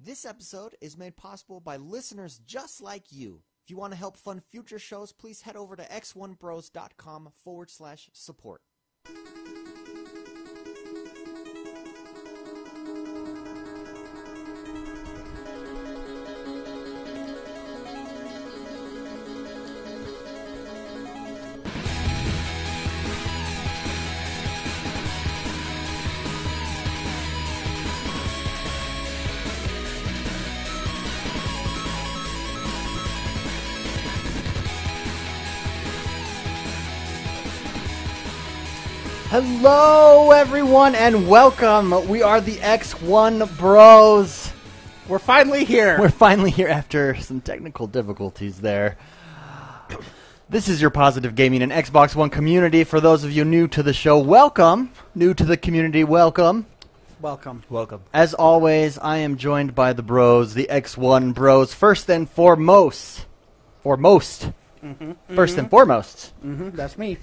This episode is made possible by listeners just like you. If you want to help fund future shows, please head over to xonebros.com/support. Hello, everyone, and welcome. We are the Xonebros. We're finally here. We're finally here after some technical difficulties there. This is your Positive Gaming and Xbox One community. For those of you new to the show, welcome. New to the community, welcome. Welcome. As always, I am joined by the bros, the Xonebros. First and foremost. First and foremost. That's me.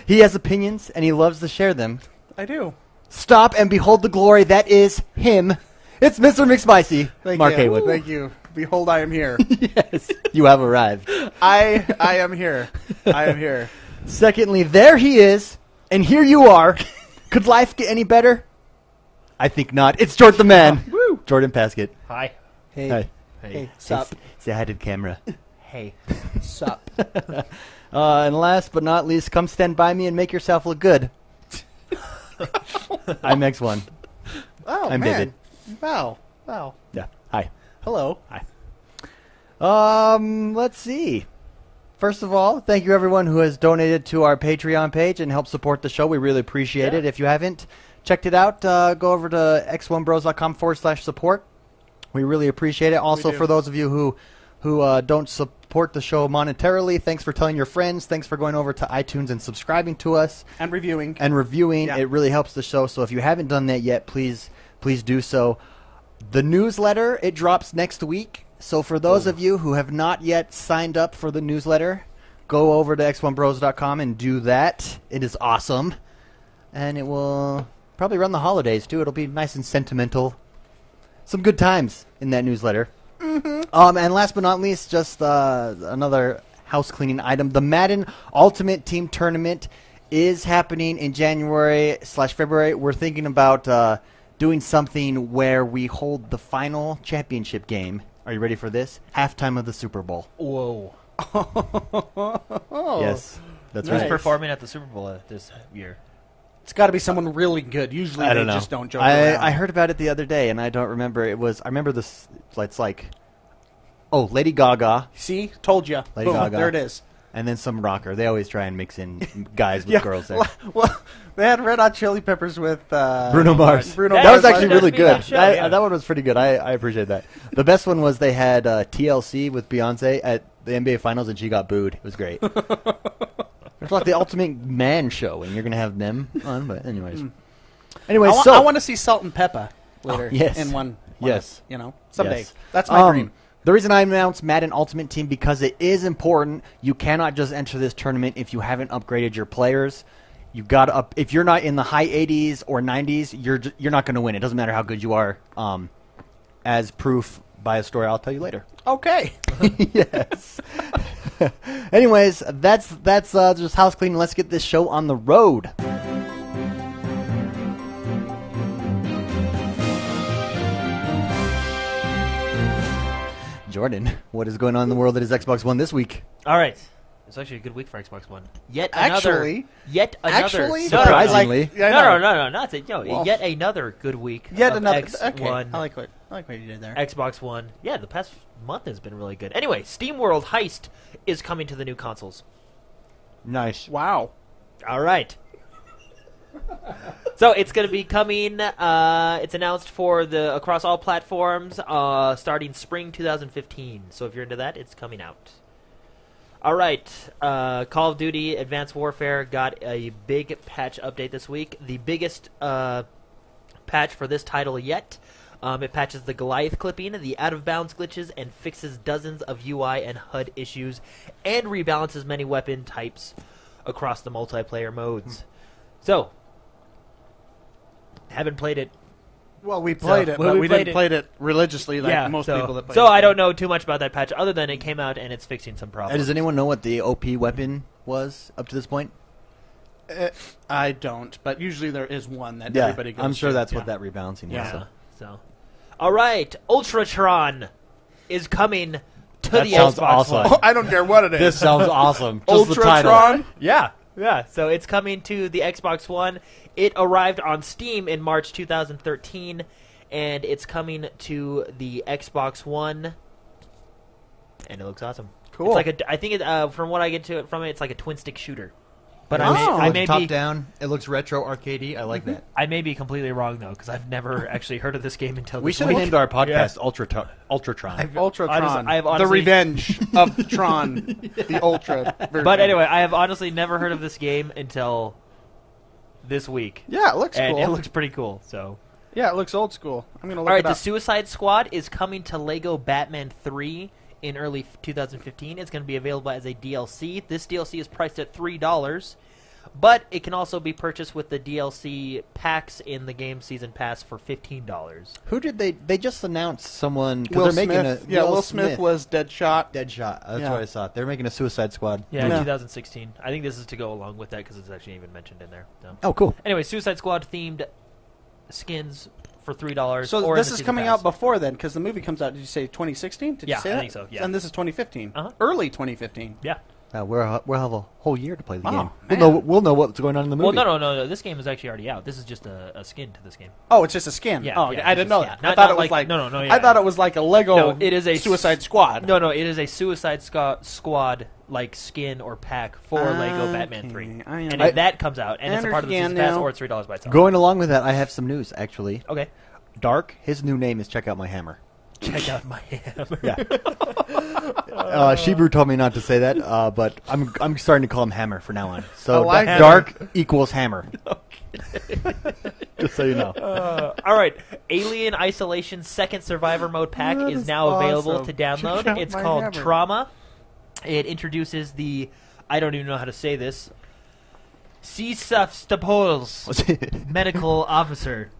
He has opinions, and he loves to share them. I do. Stop and behold the glory that is him. It's Mr. McSpicy, Mark Haywood. Thank you. Behold, I am here. Yes, you have arrived. I am here. I am here. Secondly, there he is, and here you are. Could life get any better? I think not. It's Jordan the Man. Woo. Jordan Paskett. Hi. Hey. Hi. Hey. Sup. Say hi to the camera. Hey. Sup. And last but not least, come stand by me and make yourself look good. I'm X1. Oh, I'm man. David. Wow. Yeah. Hi. Hello. Let's see. First of all, thank you everyone who has donated to our Patreon page and helped support the show. We really appreciate it. If you haven't checked it out, go over to xonebros.com/support. We really appreciate it. Also, for those of you who don't support the show monetarily, thanks for telling your friends. Thanks for going over to iTunes and subscribing to us. And reviewing. Yeah. It really helps the show. So if you haven't done that yet, please do so. The newsletter, it drops next week. So for those of you who have not yet signed up for the newsletter, go over to x1bros.com and do that. It is awesome. And it will probably run the holidays, too. It'll be nice and sentimental. Some good times in that newsletter. And last but not least, just another house cleaning item. The Madden Ultimate Team Tournament is happening in January/February. We're thinking about doing something where we hold the final championship game. Are you ready for this? Halftime of the Super Bowl. Whoa. Yes, that's Who's right. performing at the Super Bowl this year? It's got to be someone really good. Usually I they don't know. just don't joke around. I heard about it the other day, and I don't remember. I remember this. It's like, Lady Gaga. See? Told you. Lady Gaga. There it is. And then some rocker. They always try and mix in guys with girls there. Well, they had Red Hot Chili Peppers with Bruno Mars. That That was actually Mars. really good. Show, yeah. That one was pretty good. I appreciate that. The best one was they had TLC with Beyonce at the NBA Finals, and she got booed. It was great. It's like the Ultimate Man show, and you're going to have them on. But anyways. I want to see Salt and Peppa later. Yes. In one. Yes. Someday. Yes. That's my dream. The reason I announced Madden Ultimate Team because it is important. You cannot just enter this tournament if you haven't upgraded your players. You've got to if you're not in the high 80s or 90s, you're not going to win. It doesn't matter how good you are. As proof by a story I'll tell you later. Okay. Yes. Anyways, that's just house cleaning. Let's get this show on the road. Jordan, what is going on in the world that is Xbox One this week? All right. It's actually a good week for Xbox One. Yet Actually? Surprisingly. Yet another good week. Yet of another. X1, Okay. I like what you did there. Xbox One. Yeah, the past month has been really good. Anyway, Steam World Heist is coming to the new consoles. Nice. Wow. All right. So it's going to be coming. It's announced for across all platforms starting spring 2015. So if you're into that, it's coming out. All right. Call of Duty Advanced Warfare got a big patch update this week. The biggest patch for this title yet. It patches the Goliath clipping, the out-of-bounds glitches, and fixes dozens of UI and HUD issues, and rebalances many weapon types across the multiplayer modes. So, haven't played it Well, we played it, but we didn't play it religiously like most people that play it. So I don't know too much about that patch, other than it came out and it's fixing some problems. Does anyone know what the OP weapon was up to this point? I don't, but usually there is one that everybody goes I'm sure to. that's what that rebalancing is. So, all right, Ultratron is coming to That the sounds Xbox awesome. One. Oh, I don't care what it is. This sounds awesome. Just the title. Ultratron? Yeah. So it's coming to the Xbox One. It arrived on Steam in March 2013, and it's coming to the Xbox One, and it looks awesome. Cool. It's like I think from what I get to it from it, it's like a twin stick shooter. But It I may looks top be down. It looks retro arcadey. I like that. I may be completely wrong though, because I've never actually heard of this game until We this should have week. named our podcast Ultratron. Ultratron. I have honestly- the revenge of Tron, the Ultra version. But anyway, I have honestly never heard of this game until this week. Yeah, it looks And cool. it looks pretty cool. So, Yeah, it looks old school. I'm going to look all right, it the up. Suicide Squad is coming to Lego Batman 3 in early 2015. It's going to be available as a DLC. This DLC is priced at $3, but it can also be purchased with the DLC packs in the game season pass for $15. Who did they just announced someone because Will they're making Smith. a Will Smith was Deadshot. Deadshot. That's Yeah. what I saw. They're making a Suicide Squad. Yeah, Yeah. 2016. I think this is to go along with that because it's actually even mentioned in there. So. Oh, cool. Anyway, Suicide Squad themed skins for $3. So or this in the is season coming pass. out before then, because the movie comes out, did you say 2016? Did Yeah, you say I that? think so, yeah. And this is 2015. Uh-huh. Early 2015. Yeah. We'll have a whole year to play the Oh, game. man. We'll know what's going on in the movie. Well, no. This game is actually already out. This is just a skin to this game. Oh, it's just a skin. Yeah, Oh, yeah, I it's didn't just- know yeah. that. Not- I thought not it was like- like no, I thought it was like a Lego No, it is a Suicide Squad. No, it is a Suicide Squad like skin or pack for Lego Batman 3. I And if that comes out, and it's a part of the season understand pass, now. or it's $3 by itself. Going along with that, I have some news actually. Okay. Dark. His new name is Check Out My Hammer. Check out my hammer. Yeah. Shebrew told me not to say that, but I'm starting to call him Hammer from now on. So I like Dark equals Hammer. Just so you know. All right. Alien Isolation Second Survivor Mode pack That is is now available awesome. to Check download. out It's my called hammer. Trauma. It introduces the, I don't even know how to say this, Sevastopols medical officer.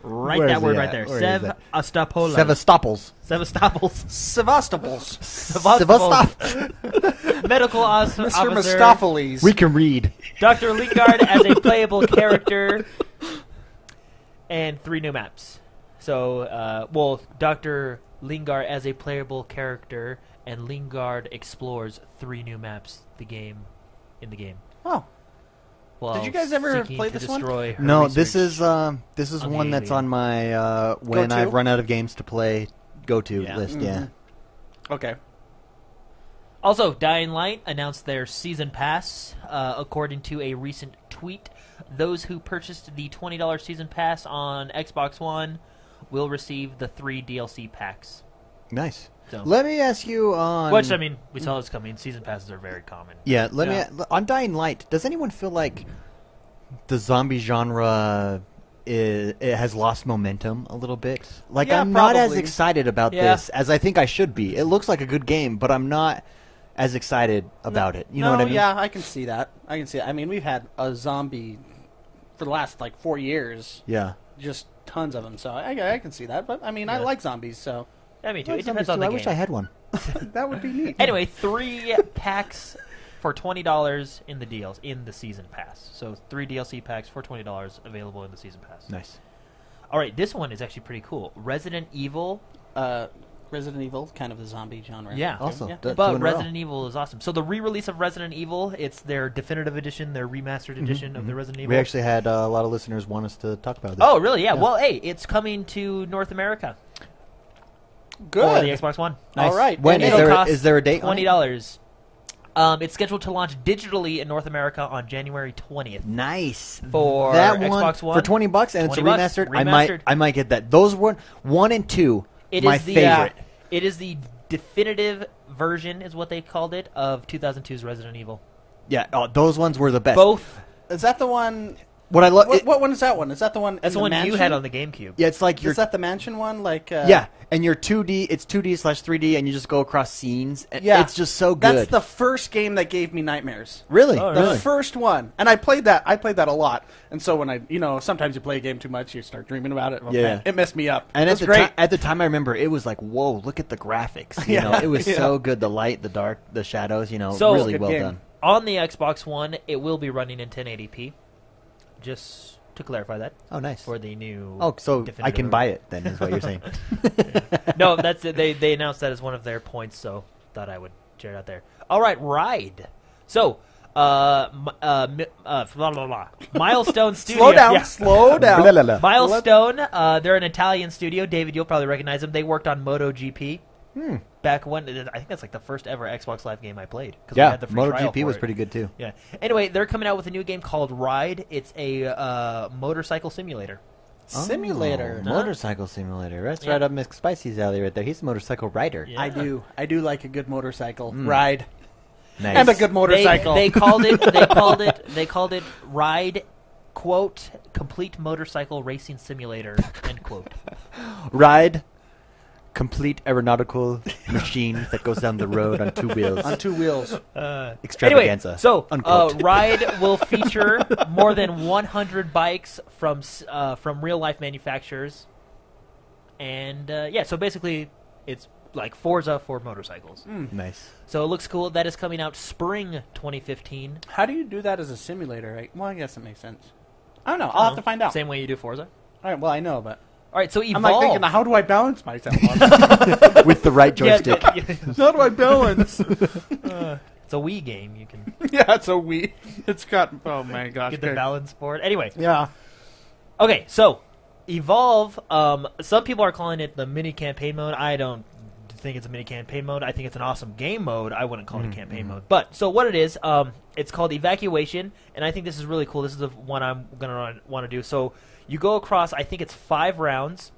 Write Where that is word he right at? there. Where is that? Sevastopols. Sevastopol's. Sevastopols. Sevastopols. Sevastopols. Medical Mr. officer. Mistopheles. We can read. Dr. Lingard as a playable character. And 3 new maps. So, Dr. Lingard as a playable character, and Lingard explores 3 new maps in the game. Oh. While Did you guys ever seeking play to this one? destroy her No, research. this is on one the that's on my when Go-to? I've run out of games to play go-to Yeah. list. Yeah. Okay. Also, Dying Light announced their season pass. According to a recent tweet, those who purchased the $20 season pass on Xbox One will receive the 3 DLC packs. Nice. So, Let me ask you on. which, I mean, we saw this coming. Season passes are very common. Yeah, let Yeah. me on Dying Light. Does anyone feel like the zombie genre it has lost momentum a little bit? Like Yeah, I'm not as probably. excited about Yeah. this as I think I should be. It looks like a good game, but I'm not as excited about it. You know what I mean? Yeah, I can see that. I mean, we've had a zombie for the last, 4 years. Yeah. Just tons of them, so I can see that. But, I mean, I Yeah. like zombies, so Yeah, me too. I It depends on the I game. wish I had one. that would be neat. Anyway, 3 packs for $20 in the season pass. So 3 DLC packs for $20 available in the season pass. Nice. All right, this one is actually pretty cool. Resident Evil. Resident Evil, kind of the zombie genre. Yeah. Also, Yeah. two But in a row. Resident Evil is awesome. So the re-release of Resident Evil, it's their definitive edition, their remastered edition of the Resident Evil. We actually had a lot of listeners want us to talk about this. Oh, really? Yeah. Well, hey, it's coming to North America Good. for the Xbox One. All right. When And is it'll there? cost Is there a date? on it? $20. It's scheduled to launch digitally in North America on January 20th. Nice For that Xbox One, for $20 and it's $20, remastered. remastered. I might get that. Those were 1 and 2. It my is the, favorite. It is the definitive version, is what they called it, of 2002's Resident Evil. Yeah, those ones were the best. Both. Is that the one What I love. What one is that one? Is that the one? That's in the one mansion? you had on the GameCube. Yeah, it's like Is that the mansion one? Like yeah, and you're 2D. It's 2D/3D, and you just go across scenes. And Yeah. it's just so good. That's the first game that gave me nightmares. really, Oh, The really? first one, and I played that. I played that a lot, and so when sometimes you play a game too much, you start dreaming about it. Oh, Yeah. man, it messed me up. And it at was the great. at the time, I remember it was like, whoa, look at the graphics. You Yeah, know, it was yeah. so good. The light, the dark, the shadows. You know, So- really Good well game. done. On the Xbox One, it will be running in 1080p. Just to clarify that Oh, nice. for the new. Oh, so I definitive can buy it then, is what you're saying. No, that's it. They announced that as one of their points, so thought I would share it out there. All right, Ride. So, blah, blah, blah. Milestone Studio. Slow down. Yeah. Slow down. Blah, blah, blah. Milestone. They're an Italian studio. David, you'll probably recognize them. They worked on MotoGP. Back when I think that's like the first ever Xbox Live game I played. 'Cause we Yeah, had the free trial MotoGP for was it. pretty good too. Yeah. Anyway, they're coming out with a new game called Ride. It's a motorcycle simulator. Simulator. Oh, motorcycle simulator. That's Yeah. right up Mick Spicy's alley right there. He's a motorcycle rider. Yeah. I do like a good motorcycle ride Nice. and a good motorcycle. They called it Ride, quote, complete motorcycle racing simulator, end quote. Ride, complete aeronautical machine that goes down the road on two wheels. on two wheels. Extravaganza. Anyway, so Unquote. Ride will feature more than 100 bikes from real life manufacturers, and so basically it's like Forza for motorcycles. Nice. So it looks cool. That is coming out spring 2015. How do you do that as a simulator? Right? Well, I guess it makes sense. I don't know. I'll have to find out. Same way you do Forza. All right. Well, I know, but All right, so Evolve. I'm like thinking, how do I balance myself? With the right joystick. how do I balance? It's a Wii game. You can Yeah, it's a Wii. It's got. Oh my gosh. get the good. balance board. Anyway, Yeah. okay, so Evolve. Some people are calling it the mini campaign mode. I don't think it's a mini campaign mode. I think it's an awesome game mode. I wouldn't call it a campaign mode. But so what it is, it's called Evacuation, and I think this is really cool. This is the one I'm gonna want to do. So you go across. I think it's 5 rounds.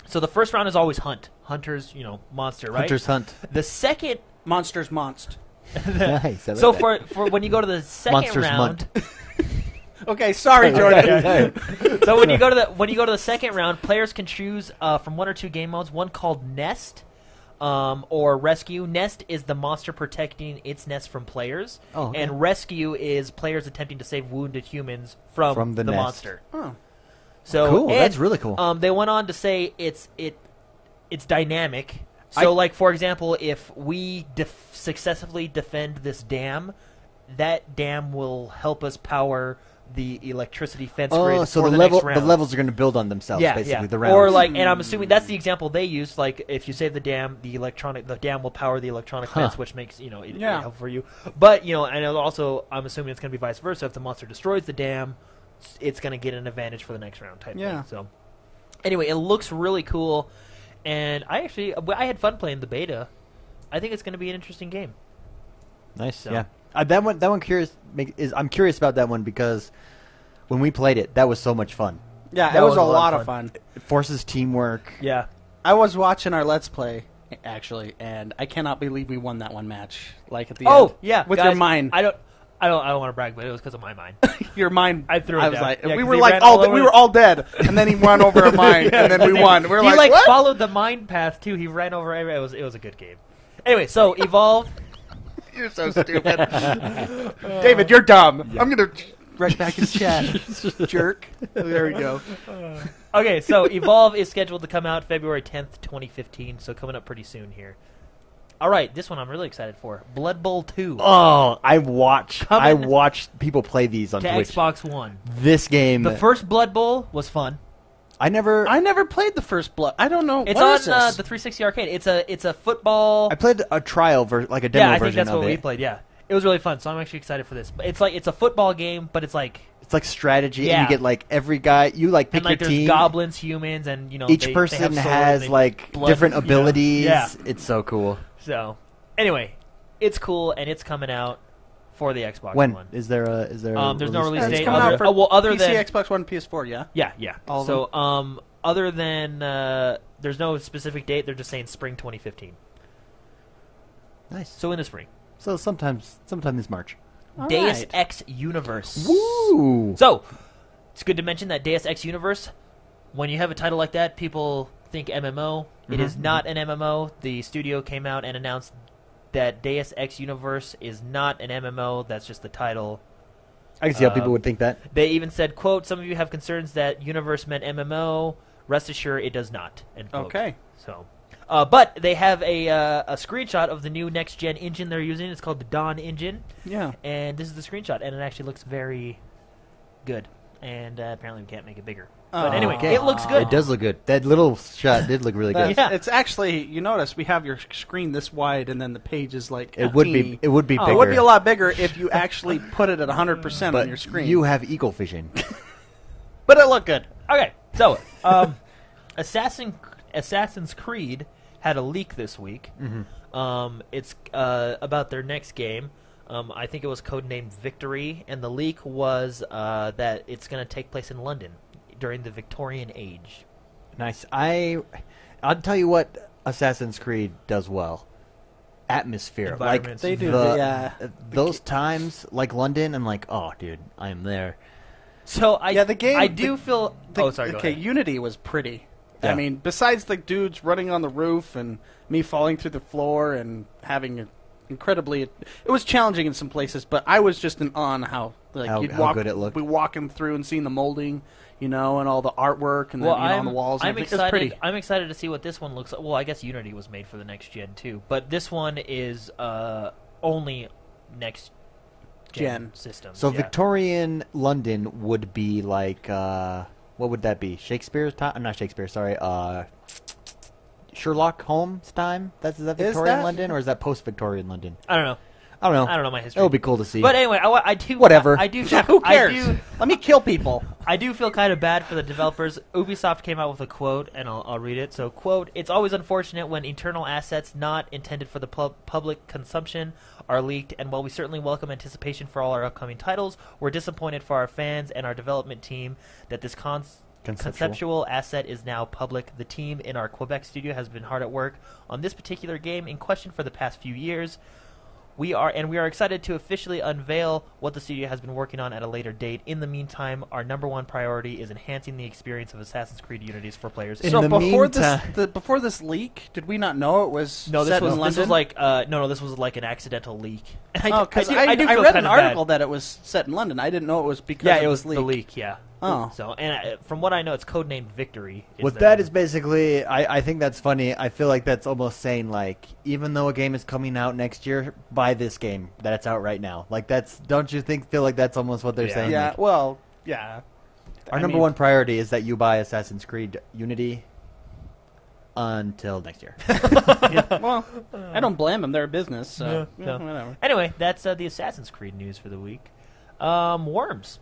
So the first round is always hunt. Hunters, monster, right? Hunter's Hunt. The second. Monsters Monst. Nice. I like So that. for when you go to the second Monsters round. Munt. Okay, sorry, Jordan. So when you go to the second round, players can choose from 1 or 2 game modes. One called Nest, or Rescue. Nest is the monster protecting its nest from players, Oh, okay. and Rescue is players attempting to save wounded humans from the the nest. monster. Oh. So Cool, and, that's really cool. They went on to say it's dynamic. So, like for example, if we successfully defend this dam, that dam will help us power the electricity fence grid so for the next round. levels are going to build on themselves, basically. The rounds. Or like, and I'm assuming that's the example they used. Like, if you save the dam, the dam will power the electronic fence, which makes it helpful for you. But and also I'm assuming it's going to be vice versa. If the monster destroys the dam, it's going to get an advantage for the next round type thing. So anyway, it looks really cool, and I had fun playing the beta. I think it's going to be an interesting game. Nice. So. Yeah. That one I'm curious about that one because when we played it, that was so much fun. Yeah, That it was was a a lot lot of of fun. It forces teamwork. Yeah. I was watching our Let's Play, actually, and I cannot believe we won that one match. Like at the Oh end. yeah, With guys, your mind. I don't want to brag, but it was because of my mind. Your mind. I threw it I was down. like, Yeah, we 'cause were he like ran all over we the- were all dead, and then he won over a mine, and then we won. We were he like, what? followed the mind path too. He ran over. It was a good game. Anyway, so Evolve. You're so stupid. David, you're dumb. I'm gonna right back his chat, jerk. There we go. Okay, so Evolve is scheduled to come out February 10th, 2015. So coming up pretty soon here. All right, this one I'm really excited for. Blood Bowl 2 Oh, I watched Coming people play these on to Twitch. Xbox One. This game, The first Blood Bowl was fun. I never played the first Blood. I don't know. It's what on is this? the 360 arcade. It's a football. I played a trial like a demo Yeah, I think version that's of what we it. played. Yeah, it was really fun. So I'm actually excited for this. But it's a football game, but it's like It's like strategy, Yeah. and you get like every guy. You like pick and like your there's team. goblins, humans, and Each they person have swords, has they- like blood, different you know? abilities. Yeah. It's so cool. So anyway, it's cool and it's coming out for the Xbox When One. is there a There's no release It's date. coming Other, out for other PC, than Xbox One, PS4. Yeah. yeah. All of So other than there's no specific date. They're just saying spring 2015. Nice. So in the spring. So sometime this March. All Deus right. Ex Universe. Woo! So, It's good to mention that Deus Ex Universe, when you have a title like that, people think MMO. It is not an MMO. The studio came out and announced that Deus Ex Universe is not an MMO. That's just the title. I can see how people would think that. They even said, quote, some of you have concerns that Universe meant MMO. Rest assured, it does not. End quote. Okay. So, but they have a screenshot of the new next-gen engine they're using. It's called the Dawn engine. Yeah. And this is the screenshot, and it actually looks very good. And apparently we can't make it bigger. But anyway, it looks good. It does look good. That little shot did look really good. Yeah. It's actually, you notice we have your screen this wide, and then the page is like It would teeny. be. It would be bigger. It would be a lot bigger if you actually put it at 100% but on your screen. you have eagle vision. But it looked good. Okay, so Assassin's Creed had a leak this week. It's about their next game. I think it was codenamed Victory, and the leak was that it's going to take place in London during the Victorian Age. Nice. I'll tell you what Assassin's Creed does well. Atmosphere. Like Environments. They do. those times, like London, I'm like, oh, dude, I am there. So the game. I do feel. Sorry. Go Okay, ahead. Unity was pretty. Yeah. I mean, besides the dudes running on the roof and me falling through the floor and having incredibly, it was challenging in some places. But I was just in awe on how you'd how walk, good it looked. be walking through and seeing the molding, and all the artwork and on the walls. And I'm everything. It was pretty. I'm excited to see what this one looks like. Well, I guess Unity was made for the next gen too, but this one is only next gen system. So yeah. Victorian London would be like, what would that be? Shakespeare's time? Not Shakespeare, sorry. Sherlock Holmes time? Is that Victorian London, or is that post-Victorian London? I don't know. I don't know. I don't know my history. It would be cool to see. But anyway, I do. Whatever. I do. Yeah, who cares? Let me kill people. I do feel kind of bad for the developers. Ubisoft came out with a quote, and I'll read it. So, quote, it's always unfortunate when internal assets not intended for the public consumption are leaked, and while we certainly welcome anticipation for all our upcoming titles, we're disappointed for our fans and our development team that this conceptual asset is now public. The team in our Quebec studio has been hard at work on this particular game in question for the past few years. We are excited to officially unveil what the studio has been working on at a later date. In the meantime, our number one priority is enhancing the experience of Assassin's Creed Unity's for players. So before this leak, did we not know it was set in London? This was like this was like an accidental leak. Because I do feel read kind an of article bad. that it was set in London. I didn't know it was because Yeah, of it was this leak. the leak. Yeah. Oh. So from what I know, it's codenamed Victory. What that is basically, I think that's funny. I feel like that's almost saying, like, even though a game is coming out next year, buy this game that it's out right now. Like, don't you feel like that's almost what they're saying? Yeah, Like, well, yeah. our number one priority is that you buy Assassin's Creed Unity until next year. Well, I don't blame them. They're a business, so whatever. Anyway, that's the Assassin's Creed news for the week. Worms.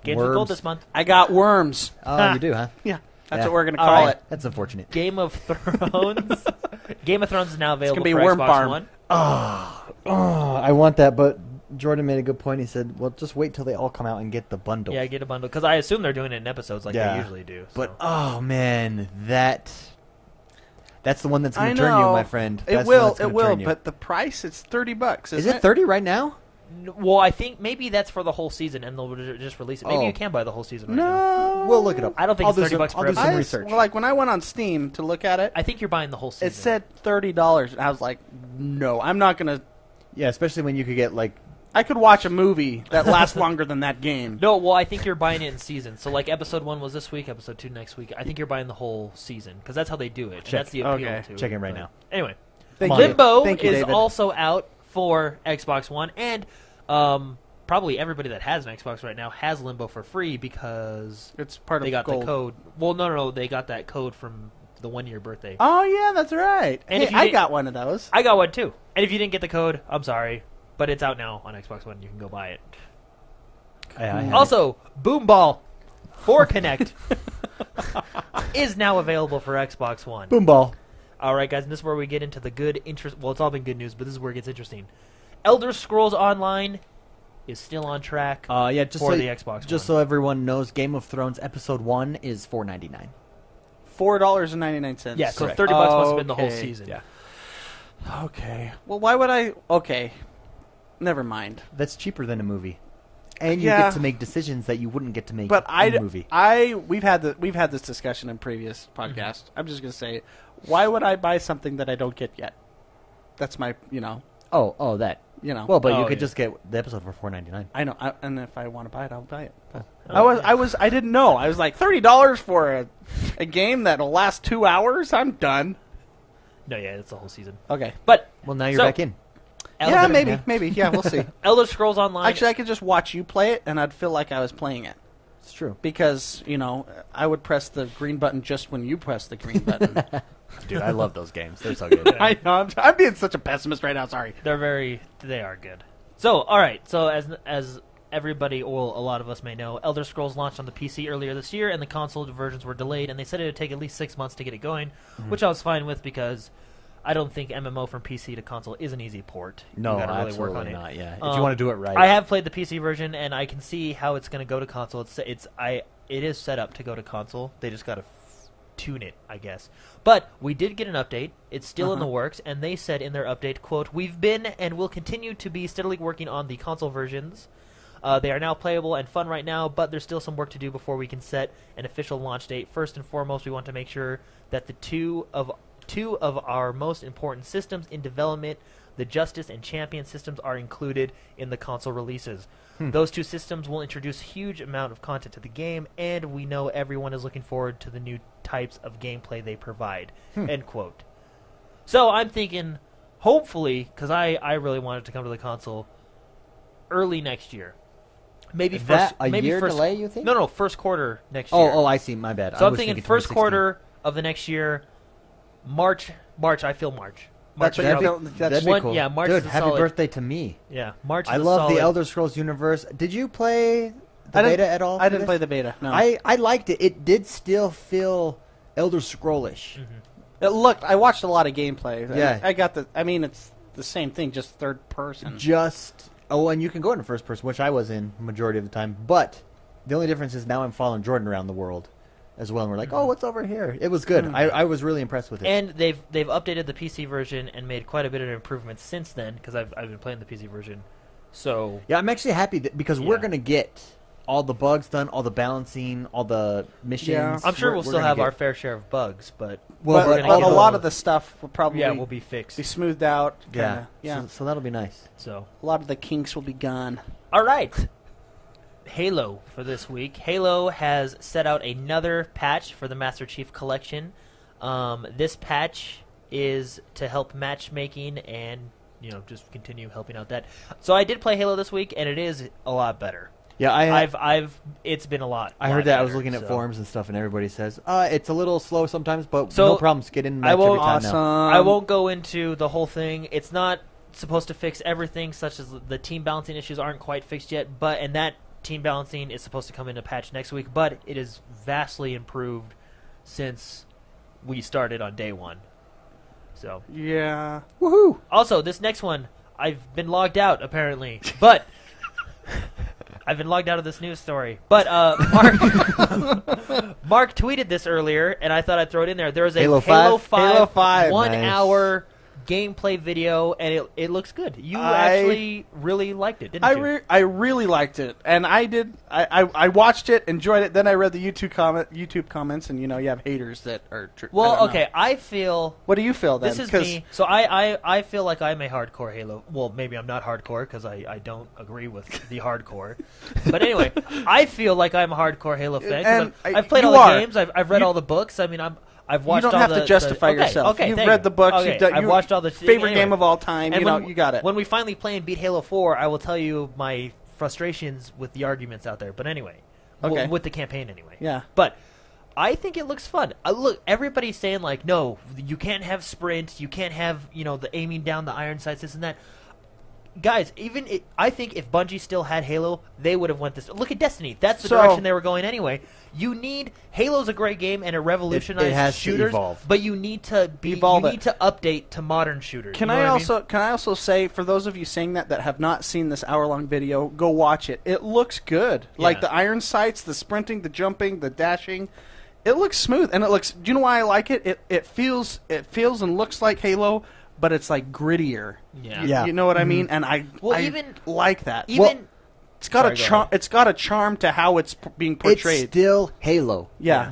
Games with Gold this month. I got worms. Oh, you do, huh? Yeah, that's Yeah. what we're going to All call right. it. That's unfortunate. Game of Thrones. Game of Thrones is now available gonna be for Worm Xbox Farm. One. Oh, I want that, but Jordan made a good point. He said, well, just wait till they all come out and get the bundle. Yeah, get a bundle. Because I assume they're doing it in episodes like they usually do. So. But, oh, man, that's the one that's I going to turn you, know. my friend. It That's the one will, that's gonna it will, turn you. but the price, it's $30, Is isn't it 30 right now? Well, I think maybe that's for the whole season, and they'll just release it. Maybe Oh. you can buy the whole season right now. No. We'll look it up. I don't think I'll it's do $30 some- for I'll do some everything. research. Well, like when I went on Steam to look at it, I think you're buying the whole season. it said $30, and I was like, no, I'm not going to. Yeah, especially when you could get, like, I could watch a movie that lasts longer than that game. No, well, I think you're buying it in seasons. So, like, episode 1 was this week, episode 2 next week. I think you're buying the whole season, because that's how they do it. And that's the appeal Okay. to it. Checking right But now. Anyway, Thank you. Limbo Thank you, is David. also out for Xbox One, and probably everybody that has an Xbox right now has Limbo for free because It's part of they got gold. the code. Well, no, they got that code from the 1-year birthday. Oh yeah, that's right. And Hey, if you I didn't- got one of those. I got one too. And if you didn't get the code, I'm sorry, but it's out now on Xbox One. You can go buy it. I have Also, Boom Ball 4 Connect is now available for Xbox One. it. Boom ball. All right, guys, and this is where we get into the good interest. Well, it's all been good news, but this is where it gets interesting. Elder Scrolls Online is still on track Yeah, just for so, the Xbox just One. so everyone knows, Game of Thrones Episode 1 is $4.99. $4.99. Yeah, so Correct. $30 must have been the whole Okay. season. Yeah. Okay. Well, why would I? Okay. Never mind. That's cheaper than a movie. And you get to make decisions that you wouldn't get to make But in the movie. we've had this discussion in previous podcasts. I'm just gonna say, why would I buy something that I don't get yet? That's my, Oh, that. Well, but you could just get the episode for $4.99. I know, and if I want to buy it, I'll buy it. But I didn't know. I was like $30 for a game that'll last 2 hours. I'm done. No, yeah, it's the whole season. Okay, But Well, now you're back in. maybe. Yeah, we'll see. Elder Scrolls Online. Actually, I could just watch you play it, and I'd feel like I was playing it. It's true. Because, I would press the green button just when you press the green button. Dude, I love those games. They're so good. I know. I'm being such a pessimist right now. Sorry. They are good. So, all right. So, as everybody, or a lot of us may know, Elder Scrolls launched on the PC earlier this year, and the console versions were delayed, and they said it would take at least 6 months to get it going, which I was fine with because I don't think MMO from PC to console is an easy port. No, you gotta really absolutely work on not. it. Yeah, if you want to do it right. I have played the PC version, and I can see how it's going to go to console. It is set up to go to console. They just got to tune it, I guess. But we did get an update. It's still in the works, and they said in their update, quote, "We've been and will continue to be steadily working on the console versions. They are now playable and fun right now, but there's still some work to do before we can set an official launch date. First and foremost, we want to make sure that the two of our most important systems in development, the Justice and Champion systems, are included in the console releases. Those two systems will introduce huge amount of content to the game, and we know everyone is looking forward to the new types of gameplay they provide." End quote. So I'm thinking, hopefully, because I really want it to come to the console early next year. Maybe Is that first, a maybe year first, delay, you think? No, first quarter next year. Oh, I see. My bad. So I I'm was thinking first 2016. quarter of the next year, March. I feel March. That's what That'd you be, feel. that'd one- be cool. yeah, March Dude, is a happy solid- birthday to me. Yeah, March. Is I a love the solid- Elder Scrolls universe. Did you play the I didn't- beta at all? I for didn't this? play the beta. No. I liked it. It did still feel Elder Scrollish. It looked. I watched a lot of gameplay. Yeah. I got the. I mean, it's the same thing, just third person. And you can go into first person, which I was in majority of the time. But the only difference is now I'm following Jordan around the world as well, and we're like, oh, what's over here? It was good. I was really impressed with it. And they've updated the PC version and made quite a bit of improvements since then, because I've been playing the PC version. So yeah, I'm actually happy because we're Yeah. gonna get all the bugs done, all the balancing, all the missions. Yeah. I'm sure We're we'll still gonna have get- our fair share of bugs, but Well, But we're a gonna get lot all- of the stuff will probably will be fixed. be smoothed out. Yeah, Kinda, yeah. So that'll be nice. So A lot of the kinks will be gone. all right. Halo for this week. Halo has set out another patch for the Master Chief Collection. This patch is to help matchmaking and just continue helping out that. So I did play Halo this week, and it is a lot better. Yeah, It's been a lot. I heard that. I was better, looking at so. forums and stuff, and everybody says it's a little slow sometimes, but So, no problems. Get in match I every won't- time now. I won't go into the whole thing. It's not supposed to fix everything, such as the team balancing issues aren't quite fixed yet. And that team balancing is supposed to come in a patch next week. But it is vastly improved since we started on day one. So Yeah. Woohoo! also this next one, I've been logged out apparently, but. I've been logged out of this news story. But Mark tweeted this earlier, and I thought I'd throw it in there. There was a Halo Halo 5? 5, Halo 5, 1 nice. hour gameplay video, and it looks good. You actually really liked it, didn't you? I really liked it, and I did. I watched it, enjoyed it. Then I read the YouTube comments, and you have haters that are. Well, okay, I feel... What do you feel then? This is 'Cause me. So I feel like I'm a hardcore Halo. Well, maybe I'm not hardcore because I don't agree with the hardcore. But anyway, I feel like I'm a hardcore Halo fan. 'Cause And I've played you all the are. games. I've read all the books. I mean, I've watched. You don't all have the, to justify okay, yourself. Okay, You've thank read you. the books. Okay, You've done, I've watched all the. favorite anyway. game of all time. And You got it. When we finally play and beat Halo 4, I will tell you my frustrations with the arguments out there. But anyway, Okay. with the campaign anyway. Yeah. But I think it looks fun. Look, everybody's saying like, no, you can't have sprint, you can't have the aiming down the iron sights, this and that. Guys, I think if Bungie still had Halo, they would have went this. Look at Destiny. That's the direction they were going anyway. Halo's a great game and it revolutionized It has to shooters, evolve. but you need to update to modern shooters. Can You know I what mean? can I also say, for those of you saying that have not seen this hour-long video, go watch it. It looks good. Yeah. Like the iron sights, the sprinting, the jumping, the dashing. It looks smooth, and it looks. Do you know why I like it? It feels and looks like Halo, but it's like grittier. Yeah. You, Yeah. you know what I mean? And I Well, I even- like that. Even It's got Sorry, a go charm. ahead. It's got a charm to how it's being portrayed. It's still Halo. Yeah.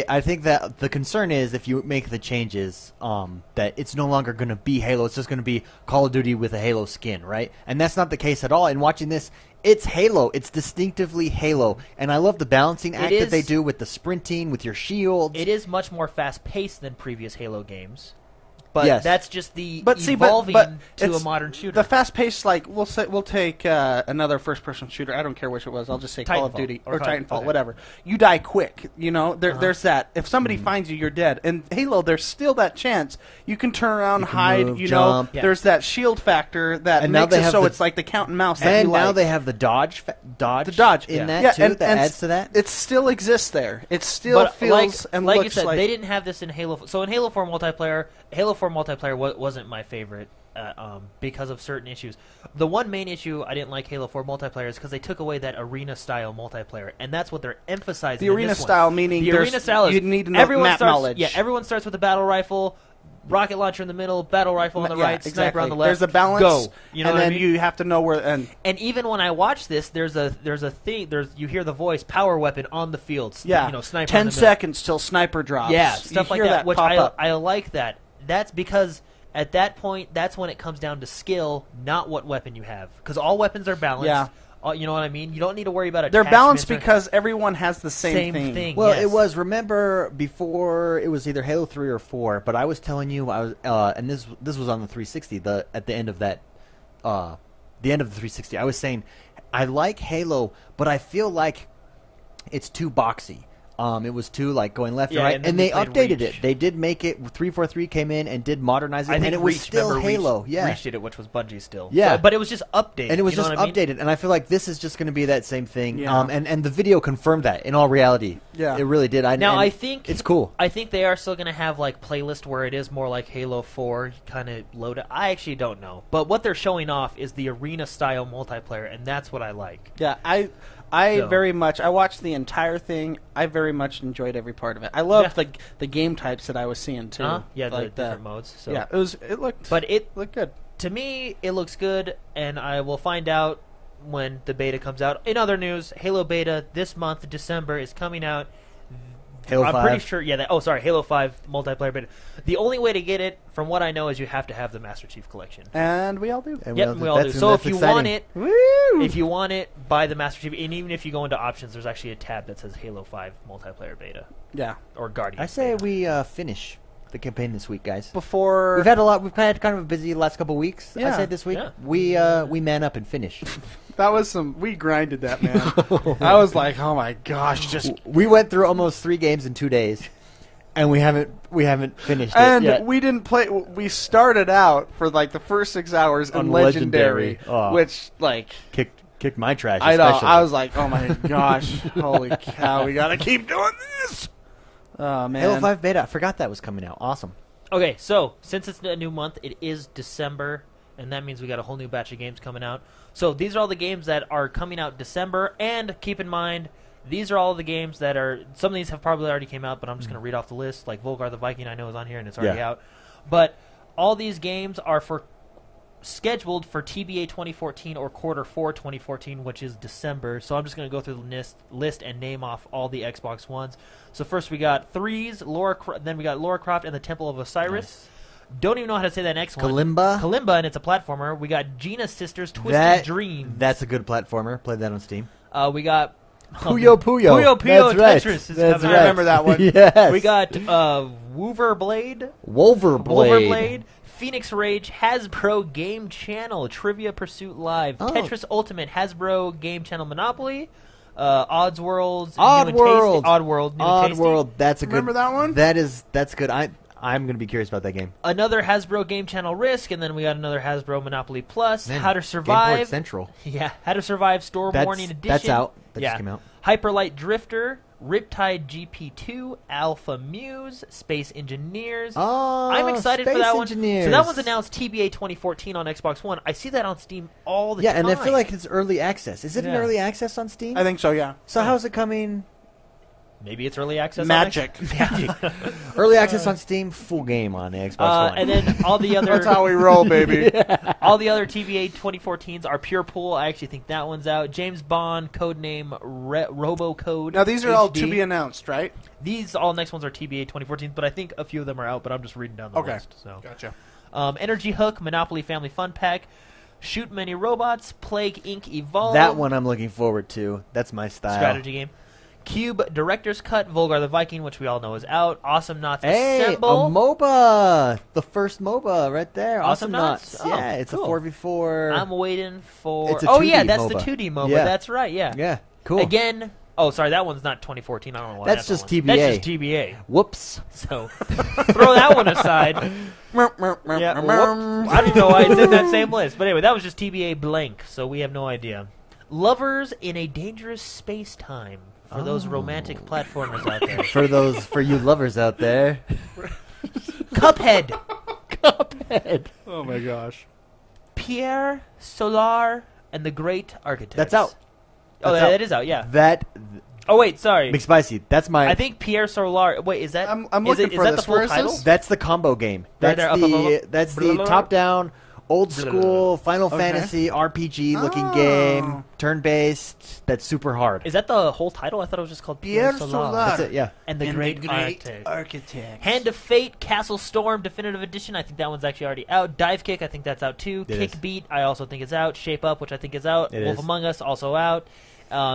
I think that the concern is if you make the changes, that it's no longer going to be Halo. It's just going to be Call of Duty with a Halo skin, right? And that's not the case at all. And watching this, it's Halo. It's distinctively Halo. And I love the balancing act that they do with the sprinting, with your shields. It is much more fast-paced than previous Halo games. But Yes. that's just the But see, evolving but to a it's- modern shooter. The fast paced, like we'll take another first person shooter. I don't care which it was. I'll just say Call of Titanfall. Duty Or or Titan- Titanfall, okay. whatever. You die quick. You know, there's that. If somebody Mm-hmm. finds you, you're dead. And Halo, there's still that chance. You can turn around, You can hide. move, you jump. know, Yeah. there's that shield factor that And now makes they it have so the- it's like the count and mouse. That And you now like. they have the dodge in Yeah. that too. That adds to that. It still exists there. It still But feels and like you looks said, like they didn't have this in Halo. So in Halo 4 multiplayer wasn't my favorite because of certain issues. The one main issue I didn't like Halo 4 multiplayer is because they took away that arena-style multiplayer, and that's what they're emphasizing. the in arena this one. style, meaning The there's- arena style is you need to know everyone map starts, knowledge. Yeah, everyone starts with a battle rifle, rocket launcher in the middle, battle rifle on the Yeah, right, sniper on the left. There's a balance. Go. You know and what I then mean? you have to know where. And And even when I watch this, there's a thing. You hear the voice, power weapon on the field. yeah, Sniper. 10 in the middle. seconds till sniper drops. Yeah, You stuff like hear that. Which pop up. I like that. That's because at that point, that's when it comes down to skill, not what weapon you have. Because all weapons are balanced. Yeah. You know what I mean? You don't need to worry about it. They're balanced because everyone has the same thing. Well, yes. it was. Remember before it was either Halo 3 or 4, but I was telling you I was, and this was on the 360. At the end of that, the end of the 360, I was saying I like Halo, but I feel like it's too boxy. It was too like going left Yeah, and right, and then and we they played updated Reach. it. They did make it. 343 came in and did modernize it, I think and it was Reach, still remember Halo. Reach, Yeah, Reach did it, which was Bungie still. Yeah. So, but it was just updated. and it was you know just what I mean? updated. And I feel like this is just going to be that same thing. Yeah. And the video confirmed that. In all reality, Yeah. it really did. Now and I think it's cool. I think they are still going to have like playlist where it is more like Halo 4, kind of load it. I actually don't know, but what they're showing off is the arena style multiplayer, and that's what I like. Yeah, I So. very much. I watched the entire thing. I very much enjoyed every part of it. I loved the game types that I was seeing too. Yeah, the like different modes. So. Yeah, it looked. But it looked good. to me, it looks good, and I will find out when the beta comes out. In other news, Halo beta this month, December, is coming out. Halo I'm 5. pretty sure. Yeah. Halo 5 multiplayer beta. The only way to get it, from what I know, is you have to have the Master Chief Collection. And we all do. And Yep, we all do. that's- So that's if you exciting. want it, Woo! if you want it, buy the Master Chief. And even if you go into options, there's actually a tab that says Halo 5 multiplayer beta Yeah. or Guardian. I say beta. we finish the campaign this week, guys. Before We've had a lot. We've had kind of a busy last couple weeks. I Yeah. said this week Yeah. we man up and finish. that was some. We grinded that, man. I was like, oh my gosh, just. We went through almost 3 games in 2 days, and we haven't finished And it yet. we didn't play. We started out for like the first 6 hours in On Legendary, Legendary. Oh. which like kicked my trash. I know. especially. I was like, oh my gosh, holy cow, we gotta keep doing this. Oh man, Halo 5 beta. I forgot that was coming out. Awesome. Okay, so since it's a new month, it is December, and that means we got a whole new batch of games coming out. So these are all the games that are coming out December, and keep in mind, these are all the games that are. Some of these have probably already came out, but I'm just going to read off the list. Like Volgar the Viking, I know is on here, and it's already out. But all these games are scheduled for TBA 2014 or Q4 2014, which is December. So I'm just going to go through the list and name off all the Xbox Ones. So first we got Threes, then we got Lara Croft and the Temple of Osiris. Don't even know how to say that next one. Kalimba, and it's a platformer. We got Gina's Sisters, Twisted Dreams. That's a good platformer. Played that on Steam. We got Puyo Puyo. Puyo Puyo That's right. Tetris is That's coming I right. remember that one. Yes. We got Wolverblade, Wolverblade. Phoenix Rage, Hasbro Game Channel, Trivia Pursuit Live, Oh. Tetris Ultimate, Hasbro Game Channel Monopoly, Odd World, Oddworld. That's a good. Remember that one? That's good. I'm going to be curious about that game. Another Hasbro Game Channel Risk, and then we got another Hasbro Monopoly Plus, Man, How to Game Boy Survive, Central. yeah, How to Survive Storm Warning Edition. That's out. That yeah. just came out. Hyperlight Drifter, Riptide GP2, Alpha Muse, Space Engineers. Oh, I'm excited for Space that Engineers. one. So that one's announced TBA 2014 on Xbox One. I see that on Steam all the time. Yeah, and I feel like it's early access. Is it an Yeah. early access on Steam? I think so. Yeah. So how's it coming? Maybe it's early access. Magic. Early access on Steam, full game on the Xbox One. And then all the other That's how we roll, baby. all the other TVA 2014s are Pure Pool. I actually think that one's out. James Bond, codename RoboCode. Now these are all HD. to be announced, right? These all next ones are TBA 2014, but I think a few of them are out. But I'm just reading down the list. So Gotcha. Energy Hook, Monopoly Family Fun Pack, Shoot Many Robots, Plague Inc. Evolve. That one I'm looking forward to. That's my style. Strategy game. Cube Director's Cut, Volgar the Viking, which we all know is out. Awesome Knots Hey, Assemble. a MOBA. The first MOBA right there. Awesome Knots? Oh, yeah, it's cool. a 4v4. I'm waiting for... It's a Oh, 2D yeah, that's MOBA. the 2D MOBA. Yeah. That's right, yeah. Yeah, cool. Again... Oh, sorry, that one's not 2014. I don't know why That's that just one. TBA. That's just TBA. Whoops. So, throw that one aside. Yeah, whoop. I don't know why it's in that same list. But anyway, that was just TBA blank, so we have no idea. Lovers in a Dangerous Space-Time. For those romantic platformers out there. For you lovers out there. Cuphead. Cuphead. Oh my gosh. Pierre, Solar, and the Great Architects. That's out. Oh, That's out. that is out, yeah. That Oh, wait, sorry. McSpicy. That's my. I think Pierre Solar... Wait, is that... I'm is looking it, for is that this. the full Where is title? this? That's the combo game. Right That's there, up above. that's Blah, the blah, blah. top-down, old school Final Okay. Fantasy RPG looking Oh. game, turn-based. That's super hard. Is that the whole title? I thought it was just called Pierre Solar. Solar. That's it. Yeah. And the Great Architect. Architect. Hand of Fate, Castle Storm, Definitive Edition. I think that one's actually already out. Dive Kick, I think that's out too. It Kick is. Beat, I also think is out. Shape Up, which I think is out. It Wolf is. Among Us, also out.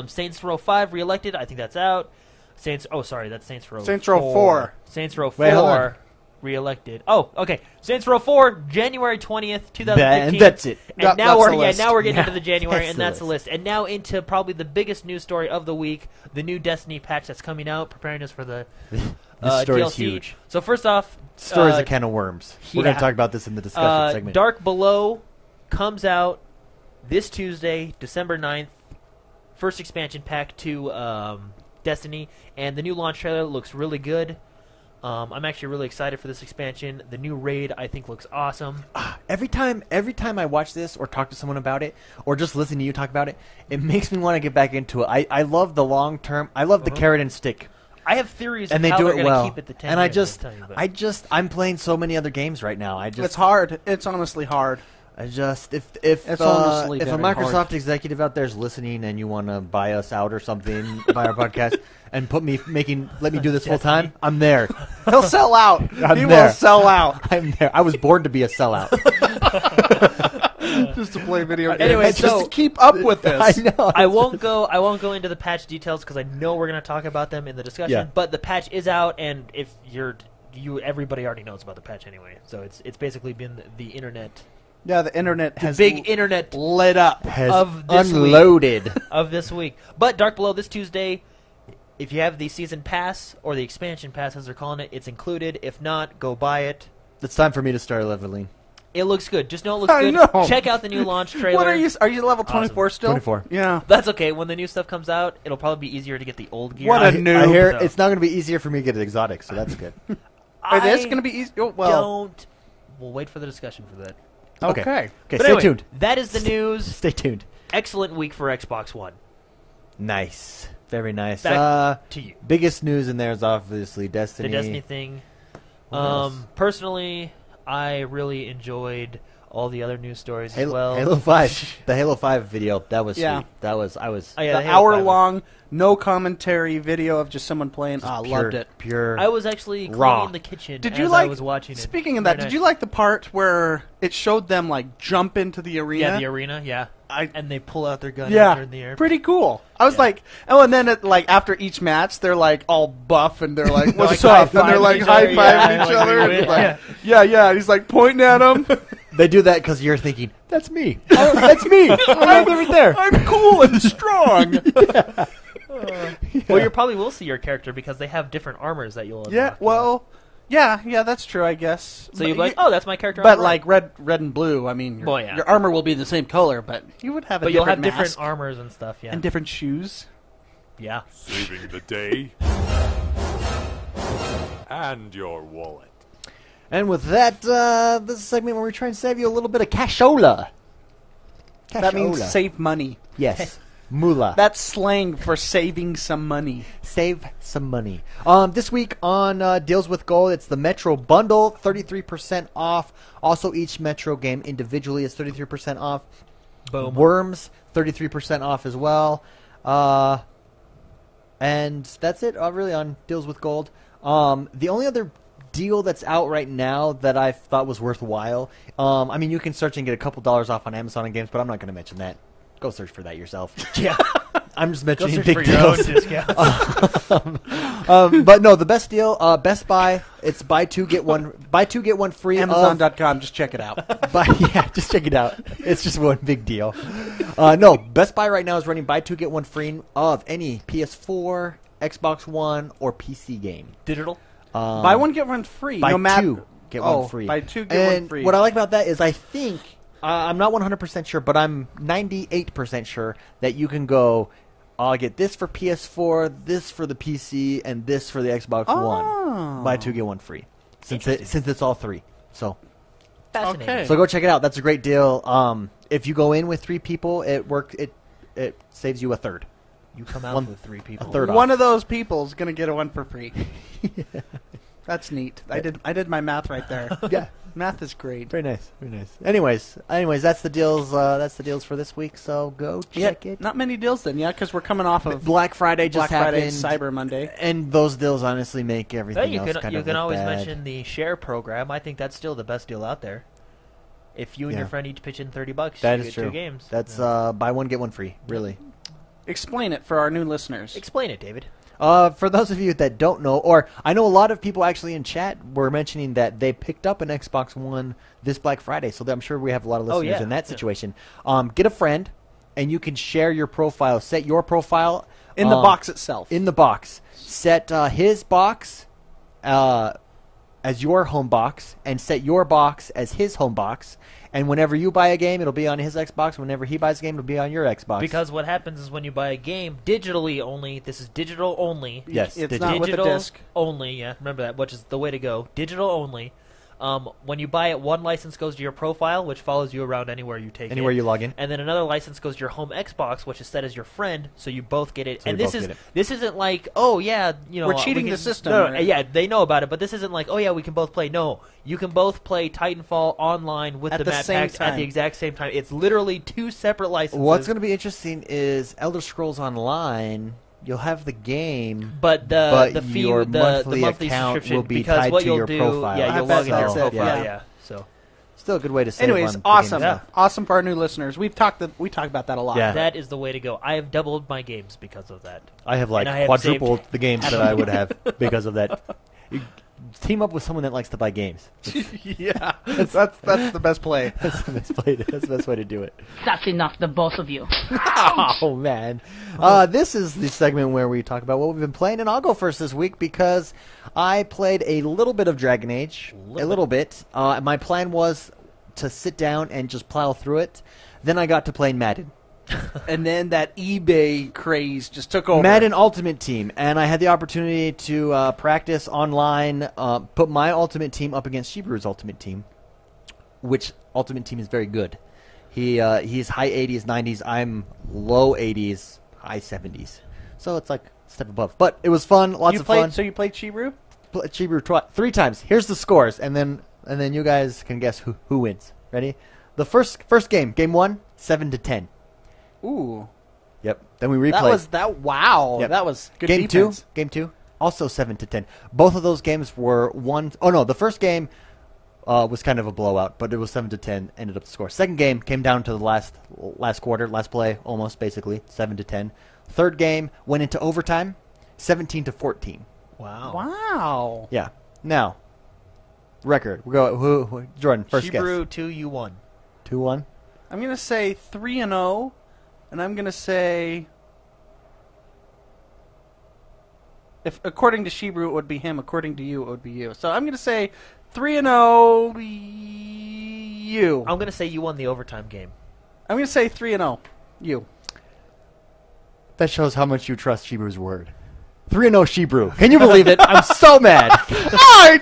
Saints Row 5, Reelected, I think that's out. That's Saints Row Saints Row 4. Saints Row Wait, hold 4, on. Reelected. Oh, okay. Saints Row 4, January 20th, 2015. And that's it. And That- now that's we're the list. now we're getting Yeah, into the January, that's and the that's the list. And now into probably the biggest news story of the week: the new Destiny patch that's coming out, preparing us for the This story's DLC. huge. So first off, Story's a can of worms. We're going yeah. to talk about this in the discussion segment. Dark Below comes out this Tuesday, December 9th. First expansion pack to Destiny, and the new launch trailer looks really good. I'm actually really excited for this expansion. The new raid, I think, looks awesome. Every time I watch this or talk to someone about it or just listen to you talk about it, it makes me want to get back into it. I love the long term. I love the carrot and stick. I have theories And of they how do they're it going to well. keep it to 10 And years, I'll tell you, but- I'm playing so many other games right now. It's hard. It's honestly hard. If It's honestly if a very Microsoft hard. executive out there is listening and you want to buy us out or something, buy our podcast and let me do this full time, I'm there. He'll sell out. I'm He there. will sell out I'm there. I was born to be a sellout. just to play video games. Anyway, just so- to keep up with this. I know. I won't go into the patch details because I know we're going to talk about them in the discussion. Yeah. But the patch is out, and if everybody already knows about the patch anyway. So it's basically been the internet, Yeah, the internet the has big internet lit up. Has of this unloaded. of this week. But Dark Below this Tuesday. If you have the season pass or the expansion pass, as they're calling it, it's included. If not, go buy it. It's time for me to start leveling. It looks good. Just know it looks I good. know. Check out the new launch trailer. What are you level 24 still? 24. Yeah. That's okay. When the new stuff comes out, it'll probably be easier to get the old gear. What a I noob. hear So- it's not going to be easier for me to get exotic, so that's good. It is going to be easy. Oh, well, Don't. We'll wait for the discussion for that. okay. Okay, But stay anyway, tuned. That is the news. Stay tuned. Excellent week for Xbox One. Nice. Very nice. Back to you. Biggest news in there is obviously Destiny. The Destiny thing. What else? Personally, I really enjoyed all the other news stories as well. Halo 5. The Halo 5 video, that was Yeah. sweet. I was Oh, yeah, The Halo 5. hour-long, no commentary video of just someone playing. I pure, loved it. Pure. I was actually Raw. cleaning the kitchen Did as you like? I was watching it. Speaking of that, Very did you nice. like the part where it showed them like jump into the arena? Yeah, the arena, yeah. I- And they pull out their gun Yeah, and they're in the air. pretty cool. I was Yeah. like, oh, and then like after each match, they're like all buff and they're like, "What's like up?" And they're high-fiving like each high other, fiving yeah, each like other. we And win, he's like, yeah. He's like pointing at them. They do that because you're thinking, that's me. That's me. I'm right there. I'm cool and strong. Well, you probably will see your character because they have different armors that you'll unlock. Yeah, well, yeah, that's true, I guess. So you'll be But like, oh, that's my character. but on the like red and blue. I mean, Well, yeah. your armor will be the same color, but you would have a but you'll have different different mask armors and stuff, yeah. and different shoes. Yeah. Saving the day. And your wallet. And with that, this is a segment where we try and save you a little bit of cashola. That means Cashola. save money. Yes. Moolah. That's slang for saving some money. Save some money. This week on Deals with Gold, it's the Metro Bundle, 33% off. Also, each Metro game individually is 33% off. Boom. Worms, 33% off as well. And that's it, really, on Deals with Gold. The only other deal that's out right now that I thought was worthwhile, I mean, you can search and get a couple dollars off on Amazon and games, but I'm not going to mention that. Go search for that yourself. Yeah. I'm just Go mentioning search big for your own deals. discounts. But no, the best deal, Best Buy, it's buy two get one free. Amazon.com, just check it out. Yeah, just check it out. It's just one big deal. No, Best Buy right now is running buy two get one free of any PS4, Xbox One, or PC game. Digital. Buy one, get one free. Buy no matter. two, get one free. Buy two, get and one free. what I like about that is I think, I'm not 100% sure, but I'm 98% sure that you can go, I'll get this for PS4, this for the PC, and this for the Xbox One. Buy two, get one free. Since it's all three. So Fascinating. Okay. So go check it out. That's a great deal. If you go in with 3 people, it saves you a third. You come out with 3 people. A third One off. of those people is going to get a one for free. That's neat. I did my math right there. Yeah. Math is great. Very nice. Very nice. Anyways, that's the deals. That's the deals for this week. So go check it. Not many deals then, yeah, because we're coming off of Black Friday just Black Friday, happened. Cyber Monday. And those deals honestly make everything you else can kind you of can look always bad. mention the share program. I think that's still the best deal out there. If you and Yeah. your friend each pitch in $30, That you is get true. 2 games. That's buy one get one free. Really. Explain it for our new listeners. Explain it, David. For those of you that don't know, or I know a lot of people actually in chat were mentioning that they picked up an Xbox One this Black Friday, so I'm sure we have a lot of listeners yeah. in that situation. Get a friend, and you can share your profile. Set your profile in the box itself. In the box, set his box as your home box, and set your box as his home box. And whenever you buy a game, it'll be on his Xbox. Whenever he buys a game, it'll be on your Xbox. Because what happens is when you buy a game digitally only, this is digital only. Yes, it's digital. not with a Digital disc. only, yeah. Remember that, which is the way to go. Digital only. When you buy it, one license goes to your profile, which follows you around anywhere you take it. Anywhere you log in. And then another license goes to your home Xbox, which is set as your friend, so you both get it. So and you this both is get it. this isn't like, oh yeah, you know, We're cheating we can, the system, No, right? yeah, they know about it, but this isn't like, oh yeah, we can both play. No, you can both play Titanfall online with At the the map same packs at time. the exact same time. It's literally 2 separate licenses. What's going to be interesting is Elder Scrolls Online. You'll have the game, But the fee, your the monthly monthly account subscription, will be because tied what to you'll your do, profile. yeah, I you'll bet log into your that's it, profile, yeah. yeah. So still a good way to save. Anyways, on awesome. games. Awesome for our new listeners. We talk about that a lot. Yeah. that is the way to go. I have doubled my games because of that. I have like And I have quadrupled saved- the games that I would have because of that. You team up with someone that likes to buy games. Yeah. That's the best play. That's the best way. That's the best way to do it. That's enough, the both of you. Oh man, this is the segment where we talk about what we've been playing, and I'll go first this week because I played a little bit of Dragon Age, a little bit. My plan was to sit down and just plow through it. Then I got to play Madden. And then that eBay craze just took over. Madden Ultimate Team, and I had the opportunity to practice online, put my Ultimate Team up against Shibru's Ultimate Team, which Ultimate Team is very good. He's high 80s, 90s. I'm low 80s, high 70s. So it's like a step above. But it was fun, lots of fun. So you played Chibru? Shibru 3 times. Here's the scores, and then you guys can guess who wins. Ready? The first game, game 1, 7-10. Ooh. Yep. Then we replayed. Wow. Yep. That was good Game defense. Game 2, also 7-10. Both of those games were the first game was kind of a blowout, but it was 7-10. Ended up the score. Second game came down to the last quarter, last play, almost basically 7-10. Third game went into overtime, 17-14. Wow. Wow. Yeah. Now, record. We go. Who Jordan? First Shibru guess. 2, you won. 2-1. I'm going to say 3-0, and I'm going to say... If according to Shibru, it would be him. According to you, it would be you. So I'm going to say 3-0, you. I'm going to say you won the overtime game. I'm going to say 3-0, you. That shows how much you trust Shibru's word. 3-0 Shibru. Can you believe it? I'm so mad. Oh,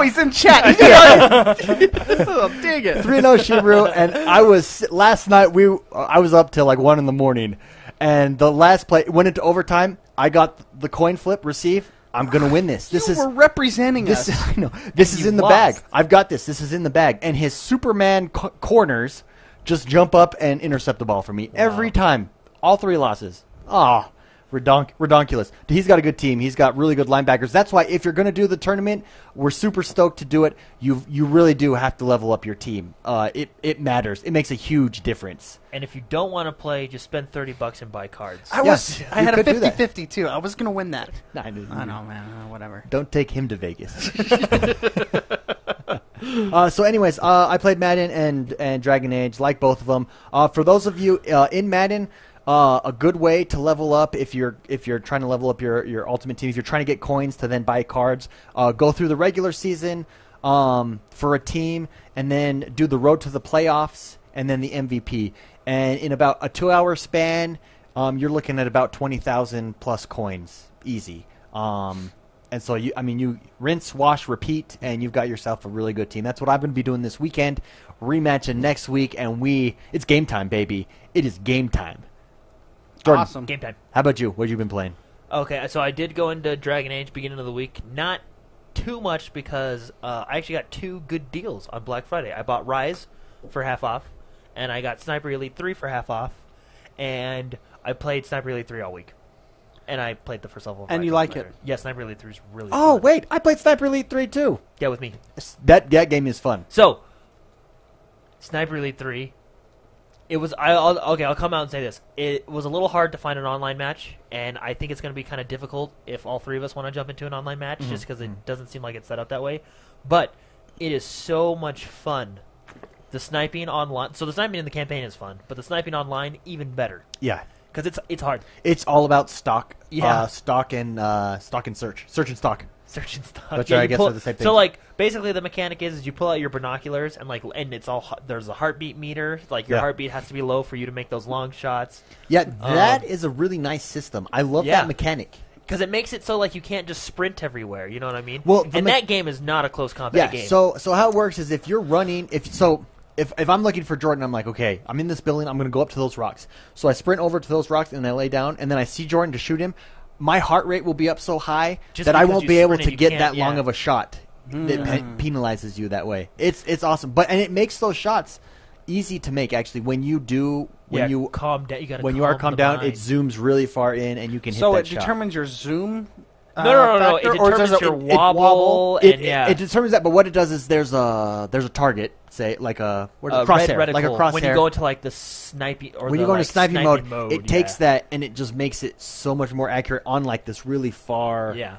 he's in chat. Oh, dang it. 3-0 Shibru, and I was last night. I was up till like 1 in the morning, and the last play went into overtime. I got the coin flip receive. I'm gonna win this. You were representing us. I know. This is in the bag. I've got this. This is in the bag. And his Superman corners just jump up and intercept the ball for me every time. All 3 losses. Oh, redonkulous. He's got a good team. He's got really good linebackers. That's why if you're going to do the tournament, we're super stoked to do it. You really do have to level up your team. It matters. It makes a huge difference. And if you don't want to play, just spend $30 and buy cards. I had a 50-50 too. I was going to win that. I know, man. Whatever. Don't take him to Vegas. So anyways, I played Madden and Dragon Age, like both of them. For those of you in Madden, a good way to level up if you're trying to level up your ultimate team, if you're trying to get coins to then buy cards, go through the regular season for a team, and then do the road to the playoffs, and then the MVP. And in about a 2-hour span, you're looking at about 20,000 plus coins, easy. And so you rinse, wash, repeat, and you've got yourself a really good team. That's what I'm going to be doing this weekend. Rematching next week, and it's game time, baby. It is game time. Jordan, awesome. Game time. how about you? What have you been playing? Okay, so I did go into Dragon Age beginning of the week. Not too much because I actually got 2 good deals on Black Friday. I bought Rise for half off, and I got Sniper Elite 3 for half off, and I played Sniper Elite 3 all week. And I played the first level. And you like it? Yeah, Sniper Elite 3 is really Oh, fun. wait. I played Sniper Elite 3, too. Yeah, with me. That game is fun. So, Sniper Elite 3, it was... I'll come out and say this. It was a little hard to find an online match, and I think it's going to be kind of difficult if all 3 of us want to jump into an online match, just because it doesn't seem like it's set up that way. But it is so much fun. The sniping online... So the sniping in the campaign is fun, but the sniping online, even better. Yeah. Because it's hard. It's all about stock. Yeah. Stock and search. Search and stock. Search and stock. Which I guess are the same thing. So, like, basically the mechanic is you pull out your binoculars, and it's all... There's a heartbeat meter. Like, your heartbeat has to be low for you to make those long shots. Yeah, that is a really nice system. I love that mechanic. Because it makes it so, like, you can't just sprint everywhere. You know what I mean? Well, and that game is not a close combat game. So how it works is if you're running... If I'm looking for Jordan, I'm like, okay, I'm in this building, I'm going to go up to those rocks. So I sprint over to those rocks, and I lay down, and then I see Jordan to shoot him. My heart rate will be up so high that I won't be able to get that long of a shot. It penalizes you that way. It's awesome. And it makes those shots easy to make, actually. When you calm down. When you are calmed down, it zooms really far in, and you can hit that shot. So it determines your zoom? No. It determines your wobble. It determines that, but what it does is there's a target, say like a crosshair, red like a crosshair. When you go into like the sniping or when you go into sniping mode, it takes yeah. that and it just makes it so much more accurate on like this really far. Yeah.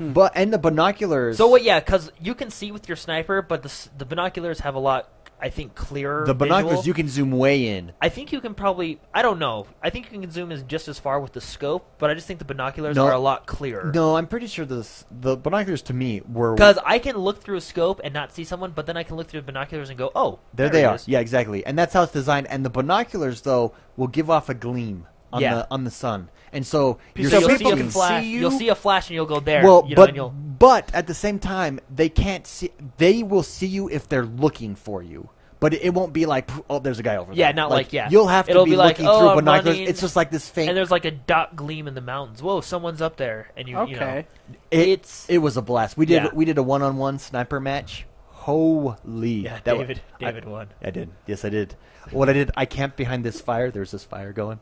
But and the binoculars. So because you can see with your sniper, but the binoculars have a lot. I think clearer. The binoculars visual. you can zoom way in. I think you can probably. I don't know. I think you can zoom just as far with the scope, but I just think the binoculars are a lot clearer. No, I'm pretty sure the binoculars to me were because I can look through a scope and not see someone, but then I can look through the binoculars and go, "Oh, there they are." Yeah, exactly. And that's how it's designed. And the binoculars though will give off a gleam on the sun, and so people can see you. You'll see a flash and you'll go there. Well, but at the same time, they can't see. They will see you if they're looking for you. But it won't be like, oh, there's a guy over there. Yeah, not like. You'll have to be looking through binoculars. It's just like this faint. And there's like a dot gleam in the mountains. Whoa, someone's up there, and you know. It was a blast. We did a 1-on-1 sniper match. Holy. Yeah, David won. I did. Yes, I did. What I did, I camped behind this fire. There's this fire going.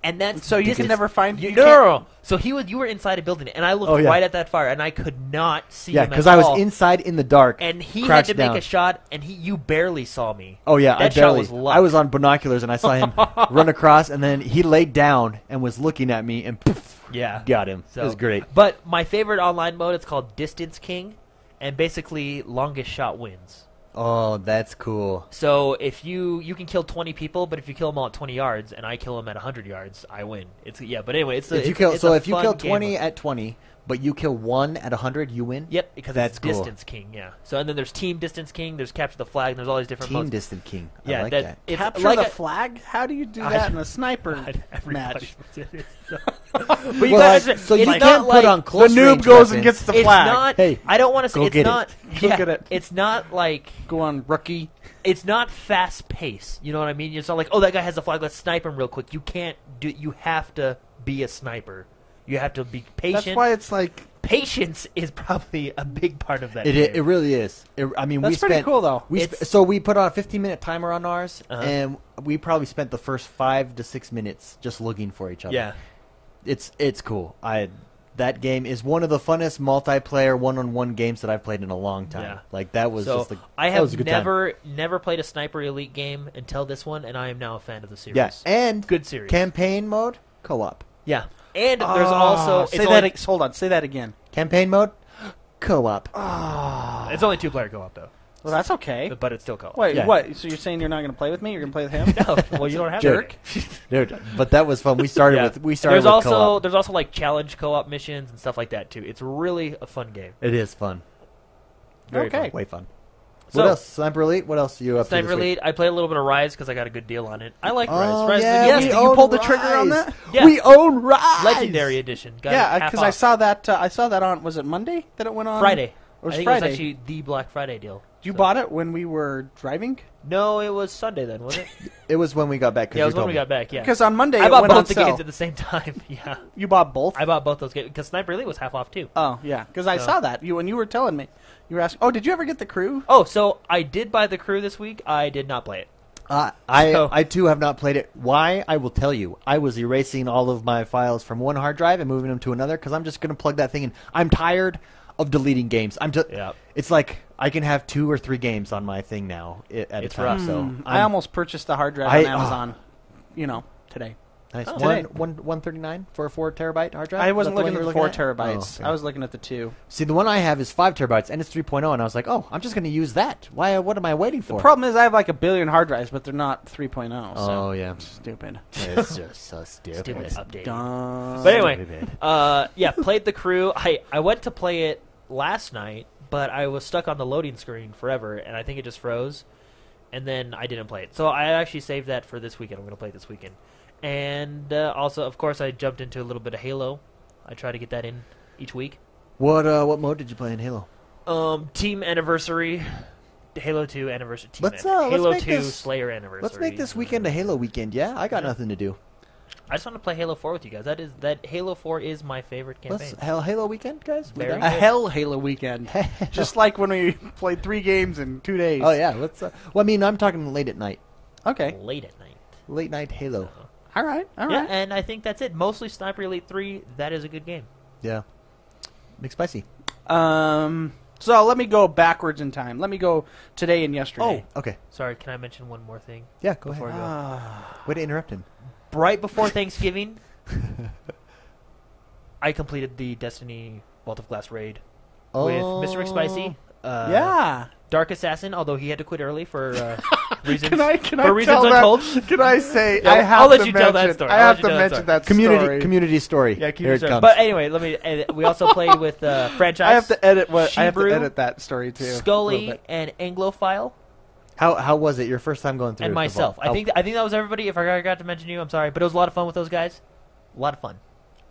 And that's so you can never find you. No. So you were inside a building, and I looked right at that fire, and I could not see him. Yeah, because I was inside in the dark, and he had to make a shot, and you barely saw me. Oh yeah, that shot was luck. I was on binoculars, and I saw him run across, and then he laid down and was looking at me, and poof, got him. So, it was great. But my favorite online mode, it's called Distance King, and basically longest shot wins. Oh, that's cool. So if you can kill 20 people, but if you kill them all at 20 yards and I kill them at 100 yards, I win. But anyway, if you kill 20 at 20, but you kill 1 at 100, you win. Yep, because That's it's cool. Distance King, yeah. So and then there's Team Distance King, there's Capture the Flag, and there's all these different Team modes. Distant King. I Yeah, like that. it's Capture like the a- flag? How do you do I- that in a sniper Everybody- match? But you Well, guys, so you it's can't not put like, on The close noob range goes and weapons. gets the it's flag. not. Hey, I don't want to say go it's get it. not. Go yeah, get it. It's not like Go on, rookie. it's not fast pace. You know what I mean? It's not like, oh, that guy has a flag. Let's snipe him real quick. You can't do. You have to be a sniper. You have to be patient. That's why it's like... Patience is probably a big part of that. It game. really is. I mean, That's we pretty spent, cool, though. So we put on a 15-minute timer on ours, Uh-huh. and we probably spent the first 5 to 6 minutes just looking for each other. Yeah. It's cool. That game is one of the funnest multiplayer one-on-one games that I've played in a long time. Yeah. Like that was So just I that was have a good time. never played a Sniper Elite game until this one, and I am now a fan of the series. Yeah, and Good series. campaign mode co-op. Yeah, and there's also say hold on, say that again. Campaign mode co-op. it's only 2-player co-op though, Well, that's okay. but it's still co-op. Wait, Yeah. what? So you're saying you're not going to play with me? You're going to play with him? No, well you don't have Jerk. to. Dude, but that was fun. We started Yeah. with There's also co-op. there's also like challenge co-op missions and stuff like that too. It's really a fun game. It is fun. Very Okay. fun. Way fun. So- What else? Sniper Elite? What else are you up to Sniper this week? Elite. I played a little bit of Rise because I got a good deal on it. I like Rise. Oh, Rise is a yeah, good Yes, game. did you pull the trigger on that? Yeah. We own Rise! Legendary edition. Got Yeah, it half because I off. saw that. I saw that on. Was it Monday that it went on? Friday. It was I think Friday. it was actually the Black Friday deal. You So- bought it when we were driving? No, it was Sunday then, wasn't it? It was when we got back. 'cause Yeah, it you was when told we me. got back. Yeah, Because on Monday I it bought went on both the sale. games at the same time. Yeah, You bought both? I bought both those games because Sniper Elite was half off too. Oh, yeah. Because I So- saw that. When you were telling me. You were asking, oh, did you ever get the crew? Oh, so I did buy the crew this week. I did not play it. I too have not played it. Why? I will tell you. I was erasing all of my files from one hard drive and moving them to another because I'm just going to plug that thing in. I'm tired of deleting games. Yeah. It's like I can have 2 or 3 games on my thing now at It's a time. rough. So I almost purchased a hard drive on Amazon. Today. nice. Oh. Today. 139 for a 4 terabyte hard drive. I Is wasn't that the looking one at you the were 4 looking at? terabytes. Oh, okay. I was looking at the 2. See, the one I have is 5 terabytes and it's 3.0, and I was like, oh, I'm just going to use that. Why? What am I waiting for? The problem is I have like a billion hard drives, but they're not 3.0. So Oh yeah, stupid. it's just so stupid. Stupid update. Dumb. But anyway, Stupid. yeah, played the crew. I went to play it last night, but I was stuck on the loading screen forever, and I think it just froze. And then I didn't play it. So I actually saved that for this weekend. I'm going to play it this weekend. And also, of course, I jumped into a little bit of Halo. I try to get that in each week. What mode did you play in Halo? Team Anniversary, Halo 2 Anniversary. Let's Halo make 2 this- Slayer Anniversary. Let's make this weekend a Halo weekend. Yeah, I got Yeah. nothing to do. I just want to play Halo 4 with you guys. That Halo 4 is my favorite campaign. Let's Halo weekend, guys. We Very done? A hell Halo weekend. Just like when we played 3 games in 2 days. Oh yeah, let's. Well, I mean, I'm talking late at night, Okay. Late at night. late night Halo. All right. All Yeah, right. and I think that's it. Mostly Sniper Elite 3. That is a good game. Yeah, McSpicy. So let me go backwards in time. Let me go today and yesterday. Okay. Sorry, can I mention one more thing? Yeah, go Before ahead. I go? Way to interrupt him. Right before Thanksgiving, I completed the Destiny Vault of Glass raid with Mr. McSpicy. Yeah. Dark Assassin, although he had to quit early for reasons Can I for reasons tell untold. that? Can I say? Yeah, I have I'll let to you tell that mention- story. I I'll have let to you tell that mention story. that Community story. story. Yeah, Here it sorry. comes. But anyway, let me. We also played with franchise. I have to edit what I have to Shebrew, edit that story too. a little Scully bit. and Anglophile How was it your first time going through? and the myself. vault? I think that was everybody. If I forgot to mention you, I'm sorry, but it was a lot of fun with those guys. A lot of fun.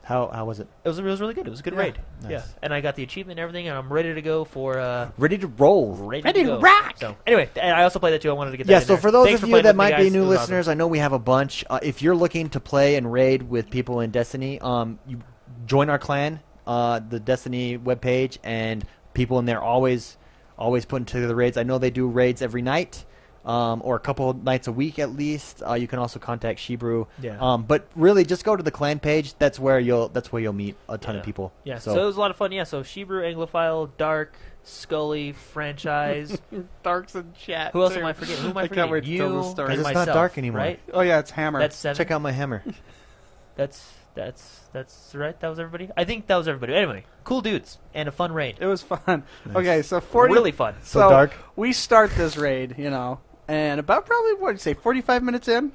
How was it? It was really good. It was a good Yeah. raid. Nice. Yeah, and I got the achievement and everything, and I'm ready to go for Ready to roll. ready Ready to to go. rock! So anyway, and I also played that too. I wanted to get that. Yeah, in so there. for those Thanks of for you playing that with me, might be guys. new It was listeners, I know we have a bunch. If you're looking to play and raid with people in Destiny, you join our clan, the Destiny webpage, and people in there always putting together the raids. I know they do raids every night, or a couple nights a week at least. You can also contact Shebrew. Yeah. But really, just go to the clan page. That's where you'll meet a ton of people. Yeah, so it was a lot of fun. Yeah, so Shebrew, Anglophile, Dark, Scully, franchise. Dark's in chat. Who else too. am I forgetting? Who am I I forgetting? can't wait to you tell this story. and 'Cause it's myself, not dark anymore. right? Oh yeah, it's Hammer. That's 7. Check out my hammer. That's right. That was everybody. I think that was everybody. Anyway, cool dudes and a fun raid. It was fun. Okay, so 40. Really fun. So dark. We start this raid, and about probably what did you say, 45 minutes in.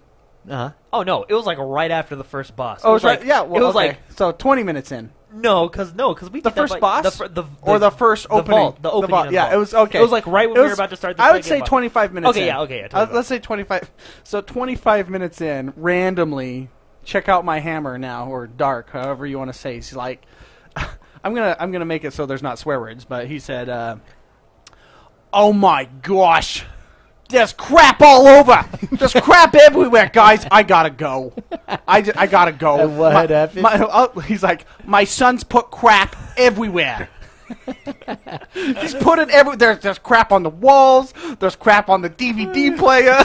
Uh huh. Oh no, it was like right after the first boss. Oh, it was right. like, Yeah, well, it was okay. like so 20 minutes in. No, because we The did that first by- boss? the first the opening. vault, the opening. vault. of the Yeah, vault. it was okay. It was like right when It we were was- about to start. The I would second say boss. 25 minutes. Okay, in. yeah, okay, yeah, 25. Let's say 25. So 25 minutes in, randomly, check out my hammer now, or dark, however you want to say. He's like, I'm gonna make it so there's not swear words, but he said, "Oh my gosh, there's crap all over. There's crap everywhere, guys. I gotta go. I gotta go." And what had happened? He's like, "My son's put crap everywhere." He's put it everywhere. There's crap on the walls. There's crap on the DVD player.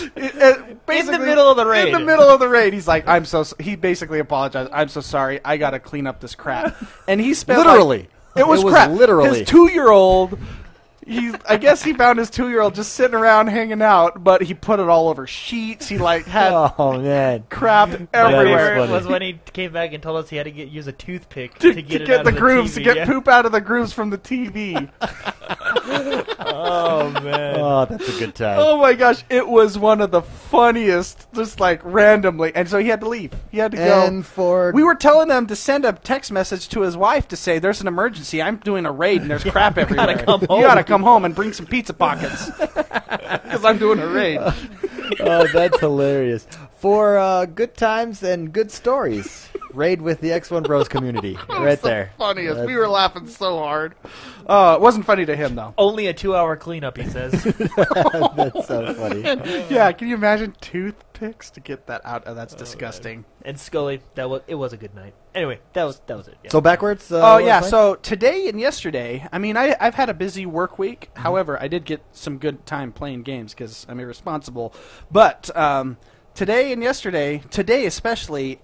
In the middle of the raid. In the middle of the raid, he's like, he basically apologized. "I'm so sorry. I gotta clean up this crap." And he spent Literally. it was crap. Literally. His 2-year-old. I guess he found his 2-year-old just sitting around hanging out, but he put it all over sheets. He had Oh man. crap My everywhere. favorite was when he came back and told us he had to use a toothpick to get it get out the of grooves, TV, to get yeah. poop out of the grooves from the TV. Oh man. Oh, that's a good time. Oh my gosh, it was one of the funniest, just like randomly. And so he had to leave. He had to go. And for We were telling him to send a text message to his wife to say, "There's an emergency. I'm doing a raid and there's crap everywhere. gotta come home." You gotta come home and bring some pizza pockets because I'm doing a raid." oh, that's hilarious. For good times and good stories, raid with the Xonebros community, right the there. Funniest. That's- We were laughing so hard. It wasn't funny to him though. Only a 2-hour cleanup, he says. That's so funny. Yeah, can you imagine toothpicks to get that out? Oh, that's disgusting. And Scully, it was a good night. Anyway, that was it. Yeah. So backwards. Oh yeah, what was so today and yesterday, I mean, I've had a busy work week. However, I did get some good time playing games because I'm irresponsible. But today and yesterday, today especially,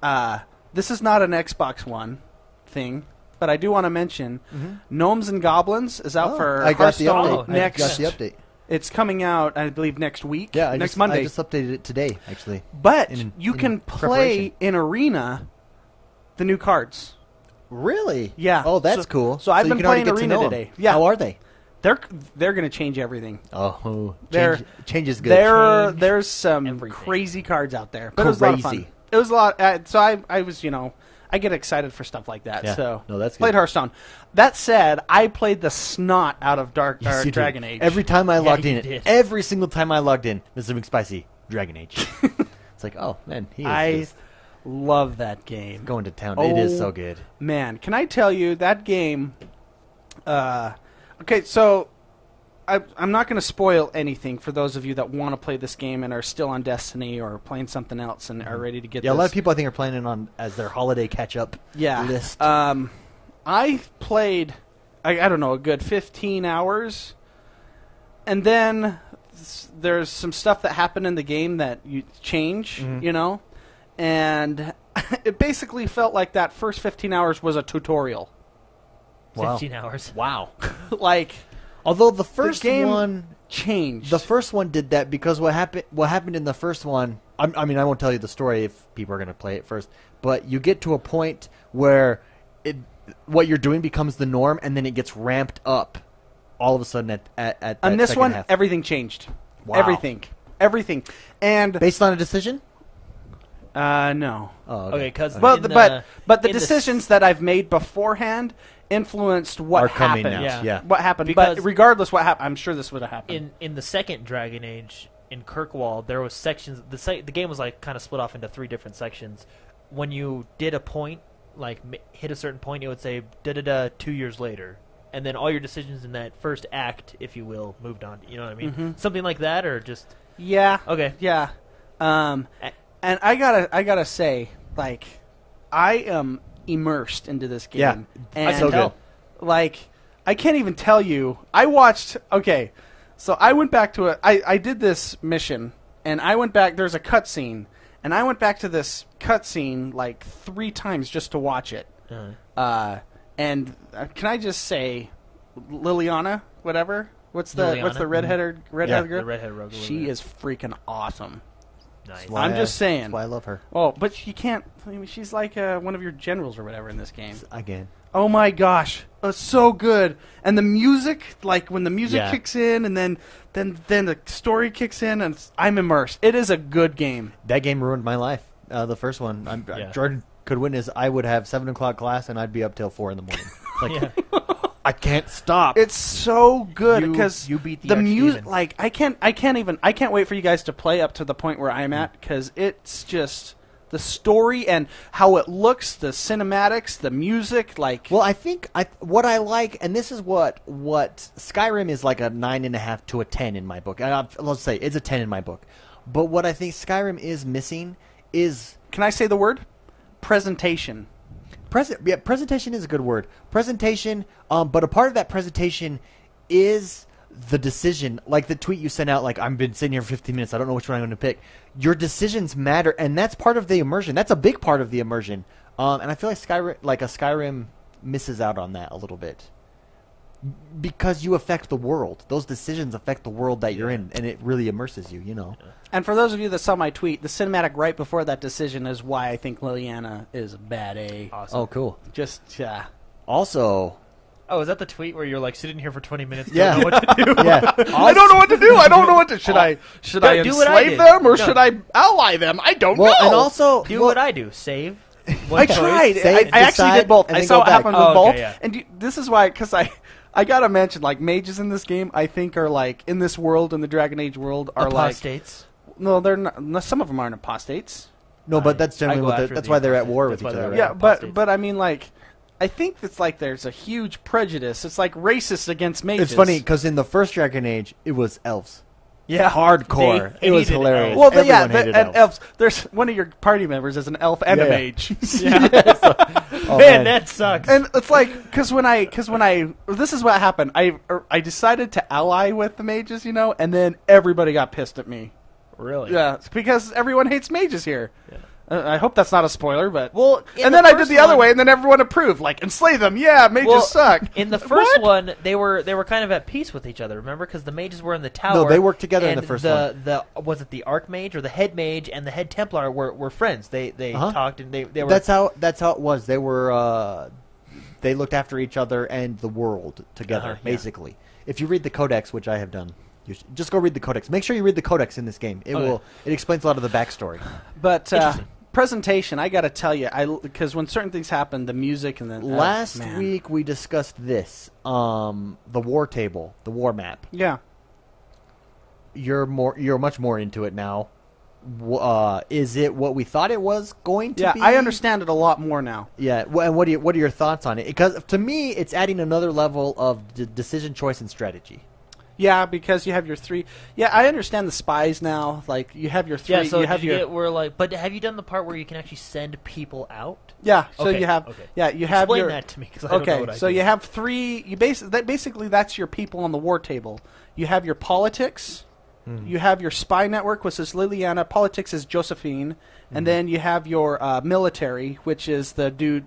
this is not an Xbox One thing, but I do want to mention Gnomes and Goblins is out for I got the Hearthstone update. next. I got the update. It's coming out, I believe, next week. Yeah, next Monday. I just updated it today, actually. But you in can play preparation. in Arena the new cards. Really? Yeah. Oh, that's So- cool. so I've you been can already playing get to Arena know 'em. today. Yeah. How are they? They're going to change everything. Oh, They're- change is good. There's some everything. crazy cards out there, but it was a lot of fun. Crazy. It was a lot. So I was, I get excited for stuff like that. Yeah. So No, that's good. played Hearthstone. That said, I played the snot out of Yes, you did. Dragon Age. Every time I logged you in, did. every single time I logged in, Mr. McSpicy, Dragon Age. It's like, oh man, he is I just love that game. going to town. It is Oh, so good. Man, can I tell you that game? Okay, so I'm not going to spoil anything for those of you that want to play this game and are still on Destiny or playing something else and are ready to get. Yeah, a this. lot of people I think are playing it on as their holiday catch-up list. I played, I don't know, a good 15 hours, and then there's some stuff that happened in the game that you change, and it basically felt like that first 15 hours was a tutorial. Wow. 15 hours. Wow. Like, Although the first game one changed. The first one did that because what happened in the first one, I mean, I won't tell you the story if people are going to play it first, but you get to a point where what you're doing becomes the norm, and then it gets ramped up all of a sudden at that on this second one, half. everything changed. Wow. Everything. And Based on a decision? no. Oh, Okay, because Well, but the decisions that I've made beforehand influenced what Are coming happened. now, Yeah. yeah. What happened? Because- but regardless what happened, I'm sure this would have happened. in the second Dragon Age in Kirkwall, there was sections. The game was like kind of split off into 3 different sections. When you did a point, like hit a certain point, it would say da 2 years later, and then all your decisions in that first act, if you will, moved on. You know what I mean? Mhm. Something like that, or just Yeah. okay. Yeah. And I gotta say, like, I am immersed into this game. Yeah. And So good. like, I can't even tell you. I watched. Okay, so I went back to it. I did this mission, and I went back. There's a cutscene, and I went back to this cutscene like 3 times just to watch it. And can I just say, Liliana, what's the Liliana? redheaded Yeah, girl? the redhead rogue. She is freaking awesome. nice. Why I'm just saying. That's why I love her. Oh, but she can't. I mean, she's like one of your generals or whatever in this game. Again. Oh my gosh, so good! And the music, like when the music Yeah. kicks in, and then the story kicks in, and I'm immersed. It is a good game. That game ruined my life. The first one. Yeah. Jordan could witness, I would have 7 o'clock class and I'd be up till 4 in the morning. Like, Yeah. I can't stop. It's so good because you beat the music. Archdemon. Like I can't wait for you guys to play up to the point where I'm at because it's just the story and how it looks, the cinematics, the music. Like, Well, I think what I like, and this is what Skyrim is like a 9.5 to a 10 in my book. Let's say it's a 10 in my book. But what I think Skyrim is missing is can I say the word? Presentation. presentation is a good word. Presentation, but a part of that presentation is the decision. Like the tweet you sent out, like, I've been sitting here for 15 minutes, I don't know which one I'm going to pick. Your decisions matter, and that's part of the immersion. That's a big part of the immersion. And I feel like Skyrim misses out on that a little bit. Because you affect the world. Those decisions affect the world that you're in, and it really immerses you, you know. And for those of you that saw my tweet, the cinematic right before that decision is why I think Liliana is bad A. Awesome. Oh, cool. Just, yeah. Also, Oh, is that the tweet where you're like sitting here for 20 minutes? Yeah. Don't know what to do. yeah. I don't know what to do. I don't know what to. Should I do what I enslave did. them or No. should I ally them? I don't Well, know. and also, Do what I do. Save. One I choice. tried. Save, I actually decide, did both. and I then saw go what back. happened with Oh, both. okay, yeah. And this is why, because I gotta mention, like, mages in this game, I think are like in this world, in the Dragon Age world, are Apostates. like no, they're not. No, some of them aren't apostates. no, but that's I generally go what after that's the why they're at apostates. war That's with why each they're other. at Right? Yeah, apostates. but I mean, like, I think it's like there's a huge prejudice. It's like racist against mages. It's funny because in the first Dragon Age, it was elves. Yeah. Hardcore. They It was hated hilarious. elves. Well, yeah, Everyone hated and elves. There's one of your party members is an elf and a Yeah. mage. Oh, Man, that sucks. And it's like because when I this is what happened. I decided to ally with the mages, you know, and then everybody got pissed at me. really? Yeah, it's because everyone hates mages here. I hope that's not a spoiler, but Well, in and the then I did first the other one- way, and then everyone approved, like enslave them. Yeah, mages Well, suck. In the first What? one, they were kind of at peace with each other. Remember, because the mages were in the tower. No, they worked together in and the first one. Was it the Archmage or the Head Mage and the Head Templar were friends? They Uh-huh. talked and they were. That's how it was. They were they looked after each other and the world together, Yeah. basically. If you read the Codex, which I have done, you should just go read the Codex. Make sure you read the Codex in this game. It Okay. it explains a lot of the backstory. But Interesting. presentation, I got to tell you, because when certain things happen, the music and then Last man. week we discussed this, the war table, the war map. yeah. You're much more into it now. Is it what we thought it was going to Yeah, be? I understand it a lot more now. Yeah, and what are your thoughts on it? Because to me, it's adding another level of decision, choice, and strategy. Yeah, because you have your three. Yeah, I understand the spies now. Like you have your three. yeah. So you have did you your. get where like? But have you done the part where you can actually send people out? Yeah, so Okay, you have. okay. Yeah, you have Explain your. that to me because I don't know Okay, what I so do. you have three. You basically that's your people on the war table. You have your politics. You have your spy network, which is Liliana. Politics is Josephine, and then you have your military, which is the dude.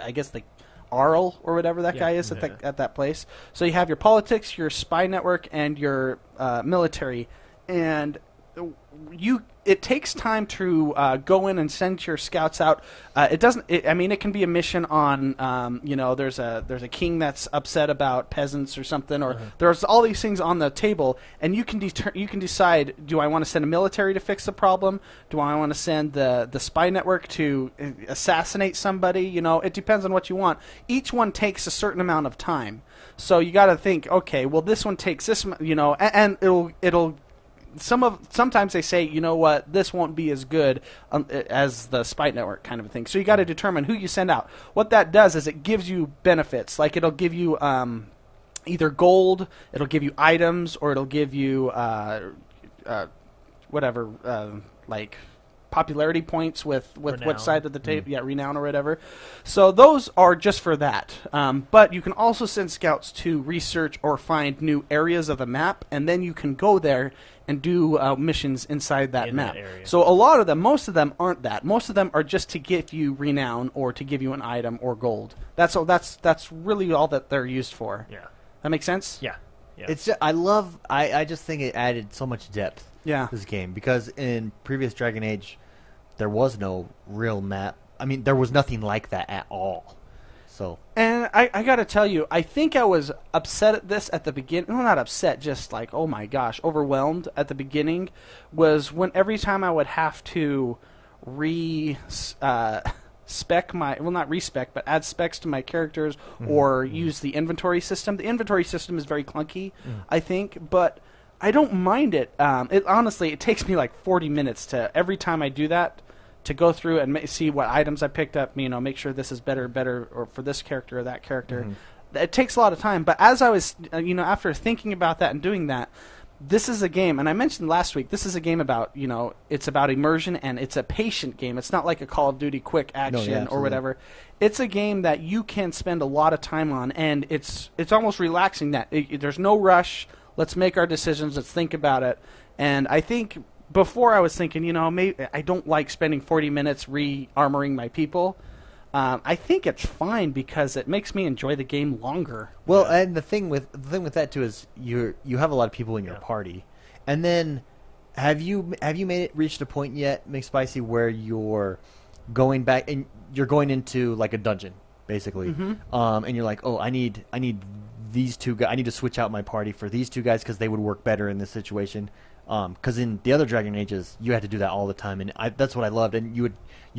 I guess the Arl or whatever that guy is at that place. So you have your politics, your spy network, and your military, and it takes time to go in and send your scouts out. It doesn't. I mean, it can be a mission on. There's a king that's upset about peasants or something, or there's all these things on the table, and you can decide. Do I want to send a military to fix the problem? Do I want to send the spy network to assassinate somebody? You know, it depends on what you want. Each one takes a certain amount of time, so you got to think. Okay, well, this one takes this. And it'll. Sometimes they say, you know what, this won't be as good as the spy network kind of a thing. So you got to determine who you send out. What that does is it gives you benefits. Like it'll give you either gold, it'll give you items, or it'll give you like popularity points with Renown. what side of the table, renown or whatever. So those are just for that. But you can also send scouts to research or find new areas of the map, and then you can go there and do missions inside that In map. that area. So a lot of them, most of them aren't that. Most of them are just to give you renown or to give you an item or gold. That's all. That's really all that they're used for. Yeah. That makes sense? Yeah. Yeah. It's just, I just think it added so much depth Yeah. to this game, because in previous Dragon Age there was no real map. I mean, there was nothing like that at all. So And I got to tell you, I think I was upset at this at the beginning. Well, not upset, just like, oh my gosh, overwhelmed at the beginning. Was when every time I would have to not respec, but add specs to my characters or use the inventory system. The inventory system is very clunky, I think, but I don't mind it. Honestly, it takes me like 40 minutes to every time I do that to go through and see what items I picked up, make sure this is better, or for this character or that character. It takes a lot of time, but as I was, after thinking about that and doing that, this is a game, and I mentioned last week, this is a game about, it's about immersion, and it's a patient game. It's not like a Call of Duty quick action or whatever. It's a game that you can spend a lot of time on, and it's almost relaxing that there's no rush. Let's make our decisions. Let's think about it. And I think before I was thinking, maybe I don't like spending 40 minutes re-armoring my people. I think it's fine because it makes me enjoy the game longer. Well, and the thing with that too is you have a lot of people in your party, and then have you reached a point yet, McSpicy, where you're going back and you're going into like a dungeon basically, and you're like, oh, I need these two guys. I need to switch out my party for these two guys because they would work better in this situation. Because in the other Dragon Ages, you had to do that all the time, and that's what I loved. And you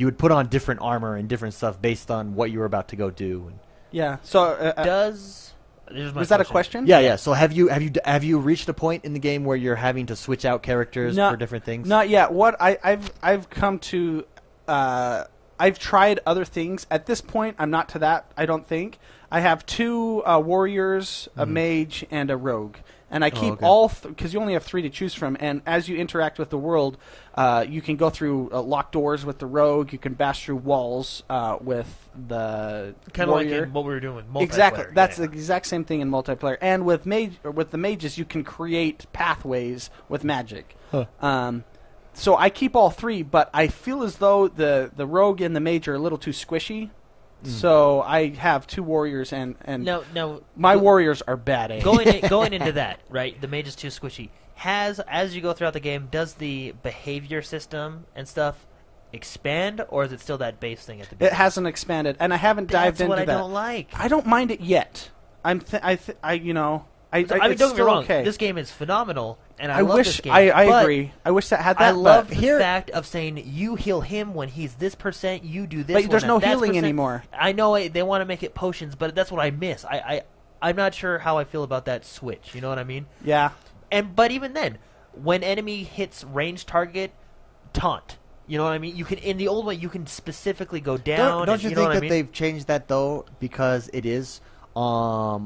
would put on different armor and different stuff based on what you were about to go do. And yeah. So was that a question? Yeah. So have you reached a point in the game where you're having to switch out characters for different things? Not yet. What I've come to, I've tried other things. At this point, I'm not to that. I don't think. I have two warriors, a mage, and a rogue. And I keep all because you only have 3 to choose from. And as you interact with the world, you can go through locked doors with the rogue. You can bash through walls with the kind of like in what we were doing with multiplayer. Exactly, that's the exact same thing in multiplayer. And with the mages, you can create pathways with magic. So I keep all 3, but I feel as though the rogue and the mage are a little too squishy. So I have 2 warriors, and no, my warriors are bad at going into that, right? The mage is too squishy. As you go throughout the game, does the behavior system and stuff expand, or is it still that base thing at the beginning? It hasn't expanded, and I haven't dived into that. That's what I don't like. I don't mind it yet. don't get me wrong. Okay. This game is phenomenal, and I love this game. I agree. I wish that had that. I love the fact of saying you heal him when he's this %, you do this. But there's no healing anymore. I know they want to make it potions, but that's what I miss. I'm not sure how I feel about that switch. You know what I mean? Yeah. But even then, when enemy hits range target, taunt. You know what I mean? You can in the old way you can specifically go down. Don't you think that they've changed that though, because it is a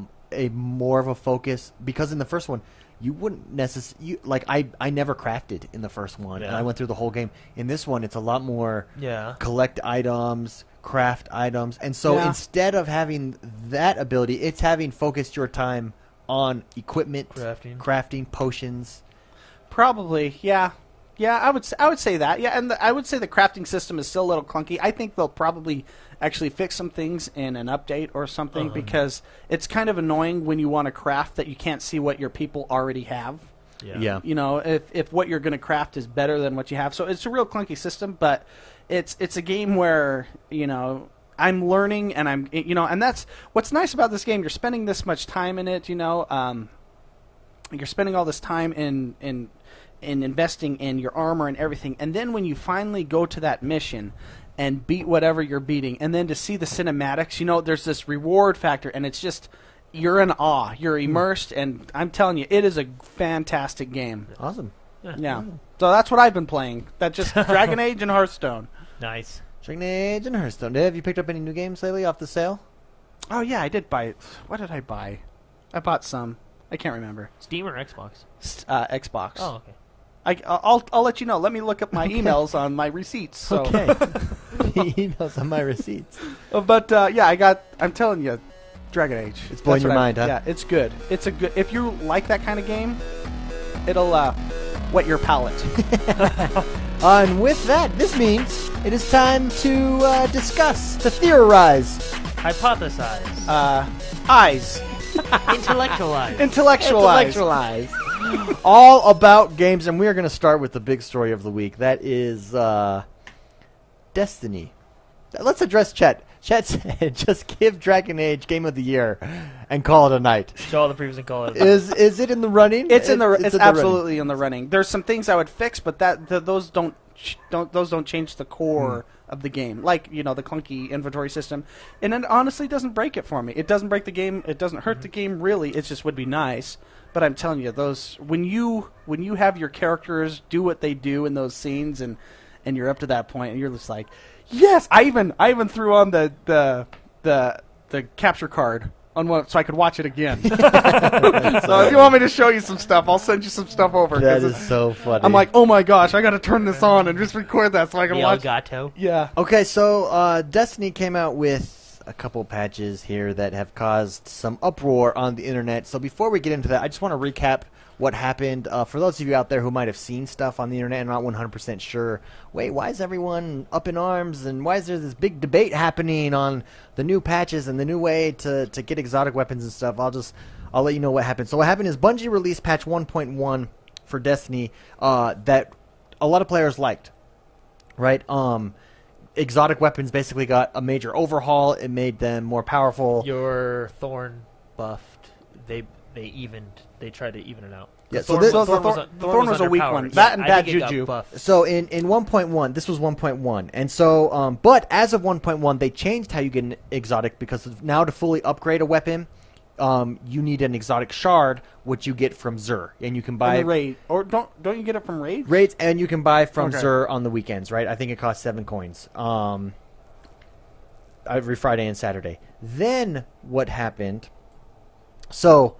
more of a focus? Because in the first one, you wouldn't necessarily I never crafted in the first one, and I went through the whole game. In this one, it's a lot more collect items, craft items, and so instead of having that ability, it's having focused your time on equipment, crafting potions. Probably, yeah. Yeah, I would say that. Yeah, and I would say the crafting system is still a little clunky. I think they'll probably actually fix some things in an update or something because it's kind of annoying when you want to craft that you can't see what your people already have. Yeah. You know, if what you're going to craft is better than what you have. So it's a real clunky system, but it's a game where, I'm learning and and that's what's nice about this game. You're spending this much time in it, you're spending all this time in investing in your armor and everything, and then when you finally go to that mission and beat whatever you're beating, and then to see the cinematics, there's this reward factor, and it's just you're in awe, you're immersed, and I'm telling you, it is a fantastic game. Awesome. Yeah. So that's what I've been playing. That's just Dragon Age and Hearthstone. Nice. Dragon Age and Hearthstone. Have you picked up any new games lately off the sale? Oh yeah, I did buy it. What did I buy? I bought some. I can't remember. Steam or Xbox? Xbox. Oh, okay. I'll let you know. Let me look up my emails on my receipts. So. Okay. Emails on my receipts. But I'm telling you, Dragon Age. It's blowing your mind, huh? Yeah, it's good. If you like that kind of game, it'll whet your palate. And with that, this means it is time to discuss, to theorize, hypothesize, eyes, intellectualize. All about games, and we are going to start with the big story of the week. That is Destiny. Let's address chat. Chat said, just give Dragon Age Game of the Year and call it a night. Show all the previews and call it a night. Is it in the running? It's absolutely in the running. There's some things I would fix, but those don't change the core of the game, like the clunky inventory system, and it honestly doesn't break it for me. It doesn't break the game. It doesn't hurt the game really. It just would be nice. But I'm telling you, those when you have your characters do what they do in those scenes, and you're up to that point, and you're just like, yes. I even threw on the capture card on one so I could watch it again. So if you want me to show you some stuff, I'll send you some stuff over. That is so funny. I'm like, oh my gosh, I got to turn this on and just record that so I can watch. Elgato. Yeah. Okay, so Destiny came out with a couple patches here that have caused some uproar on the internet. So before we get into that, I just want to recap what happened. For those of you out there who might have seen stuff on the internet and not 100% sure, wait, why is everyone up in arms and why is there this big debate happening on the new patches and the new way to get exotic weapons and stuff? I'll let you know what happened. So what happened is Bungie released patch 1.1 for Destiny that a lot of players liked, right? Exotic weapons basically got a major overhaul. It made them more powerful. Your Thorn buffed. They tried to even it out. Yeah, Thorn was a weak underpowered. one. Yeah, That and I bad think it got juju. buffed. So in 1.1, this was 1.1, and so but as of 1.1, they changed how you get an exotic because now to fully upgrade a weapon, you need an exotic shard, which you get from Xur, and you can buy raid or don't you get it from raids? raids, and you can buy from Okay. Xur on the weekends, right? I think it costs 7 coins. Every Friday and Saturday. Then what happened? So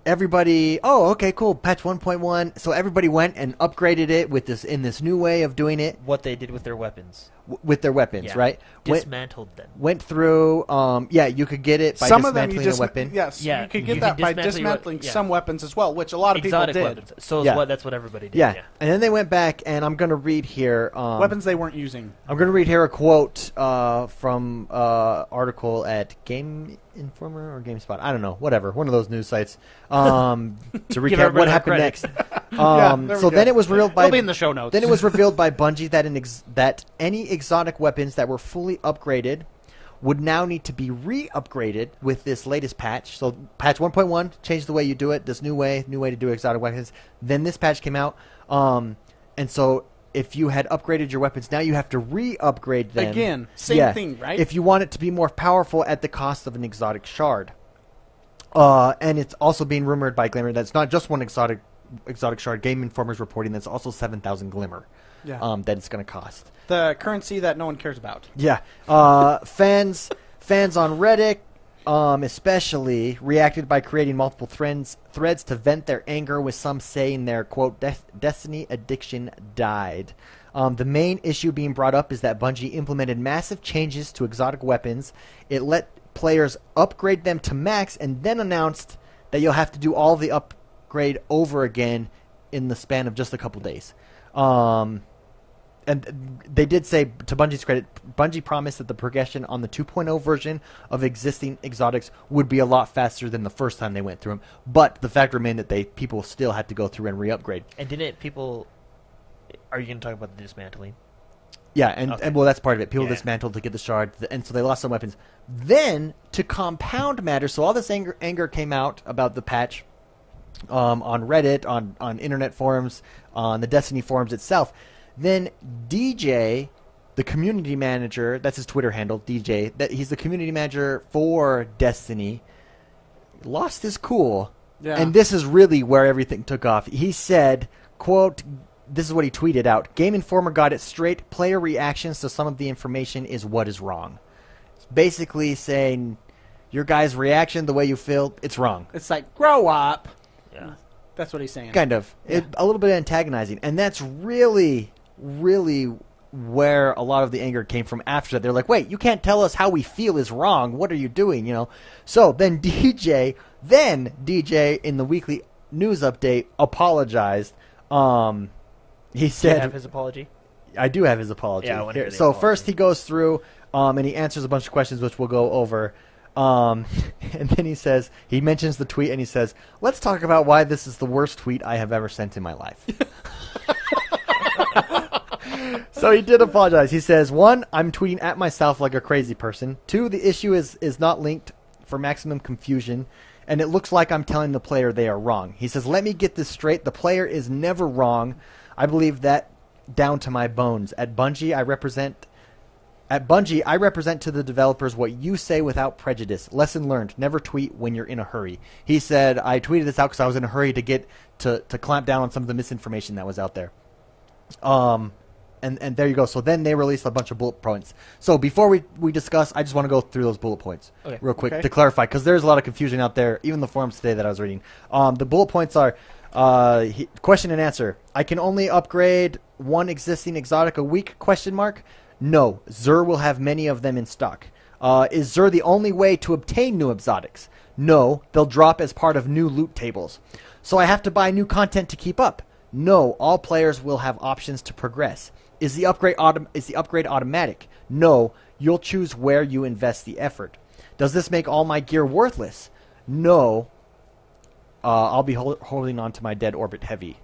everybody, okay, cool, patch 1.1. So everybody went and upgraded it with this new way of doing it What they did with their weapons. with their weapons, Yeah. right? Dismantled them. Went through, you could get it by Some of them you dismantling a weapon. Yes, Yeah, you could you get can that by dismantle your dismantling yeah. some weapons as well, which a lot of Exotic people did. weapons. So Yeah. that's what everybody did. Yeah. And then they went back, and I'm going to read here. Weapons they weren't using. I'm going to read here a quote from article at Game Informer or GameSpot. I don't know, whatever, one of those news sites. To recap everybody what their happened credit. next. Yeah, there we So go. then it was revealed by It'll be in the show notes. Then it was revealed by Bungie that any exotic weapons that were fully upgraded would now need to be re-upgraded with this latest patch. So patch 1.1 changed the way you do it. This new way to do exotic weapons. Then this patch came out, and so if you had upgraded your weapons, now you have to re-upgrade them Again, same thing, right? If you want it to be more powerful at the cost of an exotic shard. And it's also being rumored by Glimmer that it's not just one exotic shard. Game Informer's reporting that's also 7,000 Glimmer. Yeah. That it's going to cost. The currency that no one cares about. Yeah. Fans on Reddit, especially, reacted by creating multiple threads to vent their anger, with some saying their, quote, Destiny addiction died. The main issue being brought up is that Bungie implemented massive changes to exotic weapons. It let players upgrade them to max and then announced that you'll have to do all the upgrade over again in the span of just a couple days. And they did say, to Bungie's credit, Bungie promised that the progression on the 2.0 version of existing exotics would be a lot faster than the first time they went through them. But the fact remained that people still had to go through and re-upgrade. And didn't people... Are you going to talk about the dismantling? Yeah, Okay. and well, that's part of it. People Yeah. dismantled to get the shard, and so they lost some weapons. Then, to compound matters, so all this anger came out about the patch on Reddit, on internet forums, on the Destiny forums itself. Then DJ, the community manager, that's his Twitter handle, DJ, that he's the community manager for Destiny, lost his cool. Yeah. And this is really where everything took off. He said, quote, this is what he tweeted out, Game Informer got it straight, player reactions to some of the information is what is wrong. It's basically saying, your guy's reaction, the way you feel, it's wrong. It's like, grow up. Yeah. That's what he's saying. Kind of. Yeah. A little bit antagonizing. And that's really, really where a lot of the anger came from after that. They're like, wait, you can't tell us how we feel is wrong. What are you doing? So then DJ in the weekly news update apologized. He Do you said, have his apology? I do have his apology. Yeah, I wanna hear the So apology. first he goes through and he answers a bunch of questions, which we'll go over. And then he mentions the tweet, and he says, let's talk about why this is the worst tweet I have ever sent in my life. So he did apologize. He says, 1, I'm tweeting at myself like a crazy person. 2, the issue is not linked for maximum confusion, and it looks like I'm telling the player they are wrong. He says, let me get this straight. The player is never wrong. I believe that down to my bones. At Bungie, I represent At Bungie, I represent to the developers what you say without prejudice. Lesson learned: never tweet when you're in a hurry. He said, I tweeted this out because I was in a hurry to get to clamp down on some of the misinformation that was out there. And there you go. So then they released a bunch of bullet points. So before we discuss, I just want to go through those bullet points real quick to clarify, because there's a lot of confusion out there, even the forums today that I was reading. The bullet points are, question and answer. I can only upgrade one existing exotic a week, ? No. Xur will have many of them in stock. Is Xur the only way to obtain new exotics? No. They'll drop as part of new loot tables. So I have to buy new content to keep up? No. All players will have options to progress. Is the upgrade automatic? No. You'll choose where you invest the effort. Does this make all my gear worthless? No. I'll be holding on to my dead orbit heavy.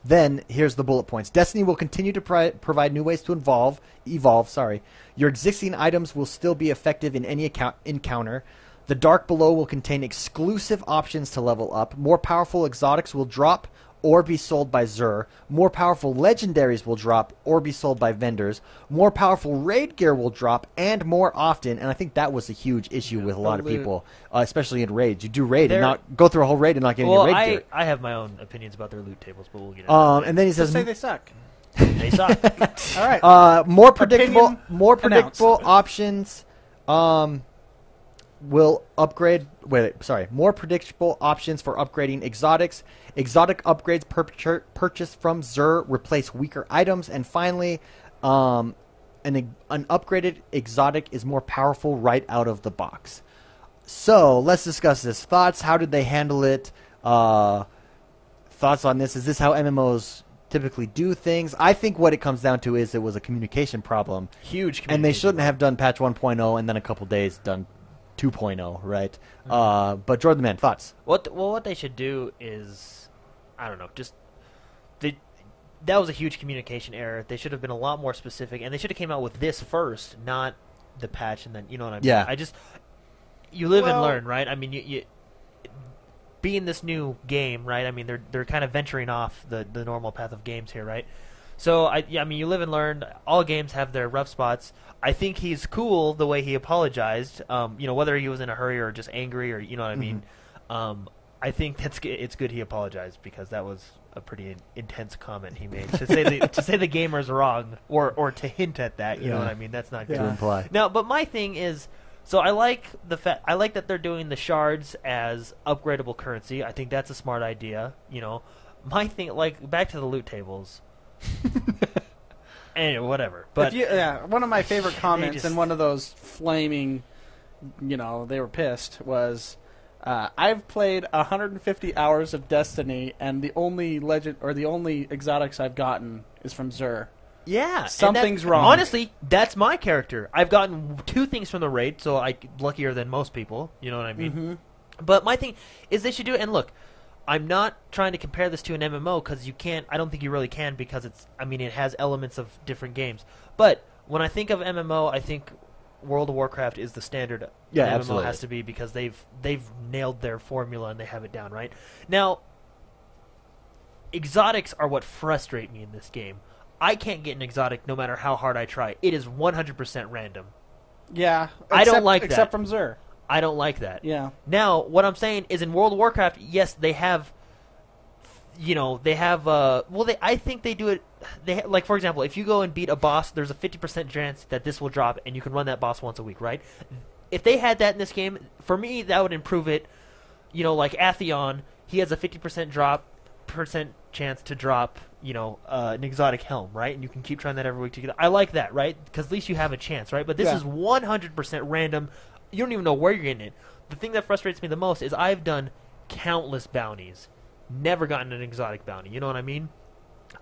Then here's the bullet points. Destiny will continue to provide new ways to evolve. Your existing items will still be effective in any encounter. The Dark Below will contain exclusive options to level up. More powerful exotics will drop or be sold by Xur. More powerful legendaries will drop or be sold by vendors. More powerful raid gear will drop, and more often. And I think that was a huge issue with a lot of people, especially in raids. You do raid and not go through a whole raid and not get any raid gear. I have my own opinions about their loot tables, but we'll get into that. And then he says, Just say they suck. They suck. All right. more predictable options. Will upgrade. More predictable options for upgrading exotics. Exotic upgrades purchased from Xur replace weaker items, and finally, an upgraded exotic is more powerful right out of the box. So let's discuss this. Thoughts? How did they handle it? Thoughts on this? Is this how MMOs typically do things? I think what it comes down to is it was a communication problem. Huge communication and they shouldn't have done patch 1.0 and then a couple days done 2.0, right? But Jordan, man, thoughts? What they should do is, I don't know, that was a huge communication error. They should have been a lot more specific, and they should have came out with this first, not the patch, and then, you know what I mean? Yeah. You live and learn, right? I mean, you being this new game, right? I mean, they're kind of venturing off the normal path of games here, right? So, I mean, you live and learn. All games have their rough spots. I think he's cool the way he apologized. Whether he was in a hurry or just angry, or you know what I mean. I think it's good he apologized, because that was a pretty intense comment he made. To say the gamer's wrong, or to hint at that, you know what I mean. That's not good to imply. No, but my thing is, so I like that they're doing the shards as upgradable currency. I think that's a smart idea. My thing, like, back to the loot tables. Anyway, whatever. But one of my favorite comments in one of those flaming, they were pissed, was, I've played 150 hours of Destiny, and the only the only exotics I've gotten is from Xur. Yeah, something's wrong. Honestly, that's my character. I've gotten 2 things from the raid, so I'm luckier than most people. You know what I mean? Mm-hmm. But my thing is, they should do it. And look, I'm not trying to compare this to an MMO, because you can't. I don't think you really can, because it has elements of different games. But when I think of MMO, I think World of Warcraft is the standard. Yeah, MMO absolutely. has to be, because they've nailed their formula and they have it down, right? Now, exotics are what frustrate me in this game. I can't get an exotic no matter how hard I try. It is 100% random. Yeah, I don't like that. Except from Xur. I don't like that. Yeah. Now, what I'm saying is, in World of Warcraft, yes, they have. I think they do it. Like, for example, if you go and beat a boss, there's a 50% chance that this will drop, and you can run that boss once a week, right? If they had that in this game, for me, that would improve it. Like Atheon, he has a 50% chance to drop, an exotic helm, right? And you can keep trying that every week together. I like that, right? Because at least you have a chance, right? But this is 100% random. You don't even know where you're getting it. The thing that frustrates me the most is I've done countless bounties, never gotten an exotic bounty. You know what I mean?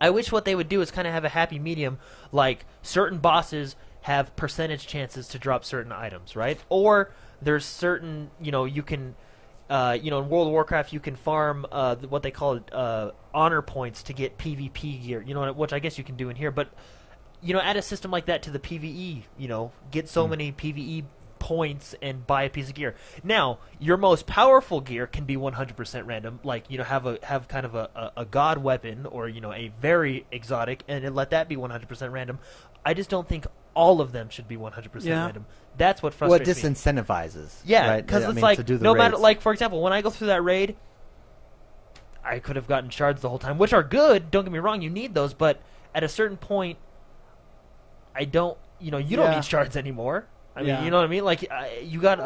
I wish what they would do is kind of have a happy medium, like certain bosses have percentage chances to drop certain items, right? Or there's certain, you can, in World of Warcraft, you can farm what they call honor points to get PvP gear, which I guess you can do in here. But, add a system like that to the PvE, get so many PvE points and buy a piece of gear. Now, your most powerful gear can be 100% random, like have kind of a god weapon or a very exotic, and then let that be 100% random. I just don't think all of them should be 100% random. That's what frustrates me. Well, it disincentivizes. Yeah, right? because I it's mean, like to do the no matter, raids. like for example, when I go through that raid, I could have gotten shards the whole time, which are good. Don't get me wrong, you need those, but at a certain point, I don't. You don't need shards anymore. I mean, you know what I mean? Like you got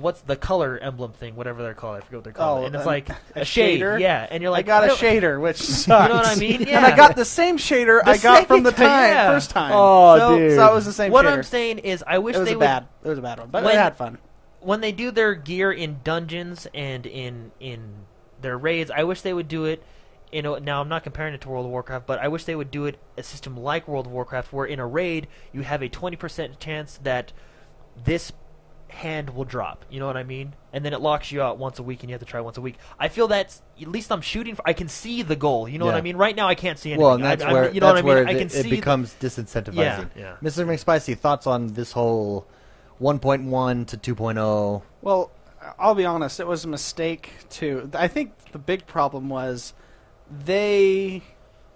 what's the color emblem thing? Whatever they're called, I forget what they're called. And it's like a shade, shader? yeah. And you're like, I got a shader, which sucks. You know what I mean? Yeah. And I got the same shader I got from the first time. Oh, dude. So that was the same What shader. I'm saying is, I wish It was they a would. bad. It was a bad one, but I had fun. When they do their gear in dungeons and in their raids, I wish they would do it. Now I'm not comparing it to World of Warcraft, but I wish they would do it a system like World of Warcraft, where in a raid you have a 20% chance that this hand will drop. You know what I mean? And then it locks you out once a week, and you have to try once a week. I feel that's at least I'm shooting for. I can see the goal. You know what I mean? Right now I can't see anything. Well, and that's where you know what I mean? I it can see becomes disincentivizing. Yeah. Mr. McSpicy, thoughts on this whole 1.1 to 2.0? Well, I'll be honest. It was a mistake too. I think the big problem was they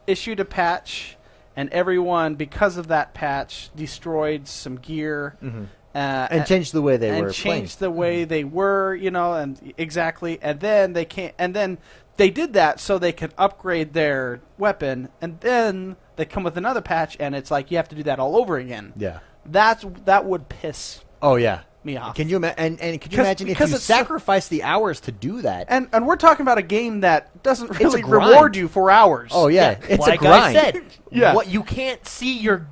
issued a patch, and everyone, because of that patch, destroyed some gear. Mm-hmm. And changed the way they were changed playing. the way they were, and exactly. And then they can't. And then they did that so they could upgrade their weapon. And then they come with another patch, and it's like you have to do that all over again. Yeah, that would piss. Oh yeah. Me off. Can you and could you imagine if you sacrifice the hours to do that? And we're talking about a game that doesn't It's a really grind. reward you for hours. Oh yeah, it's like a grind. I said, Yeah. what you can't see your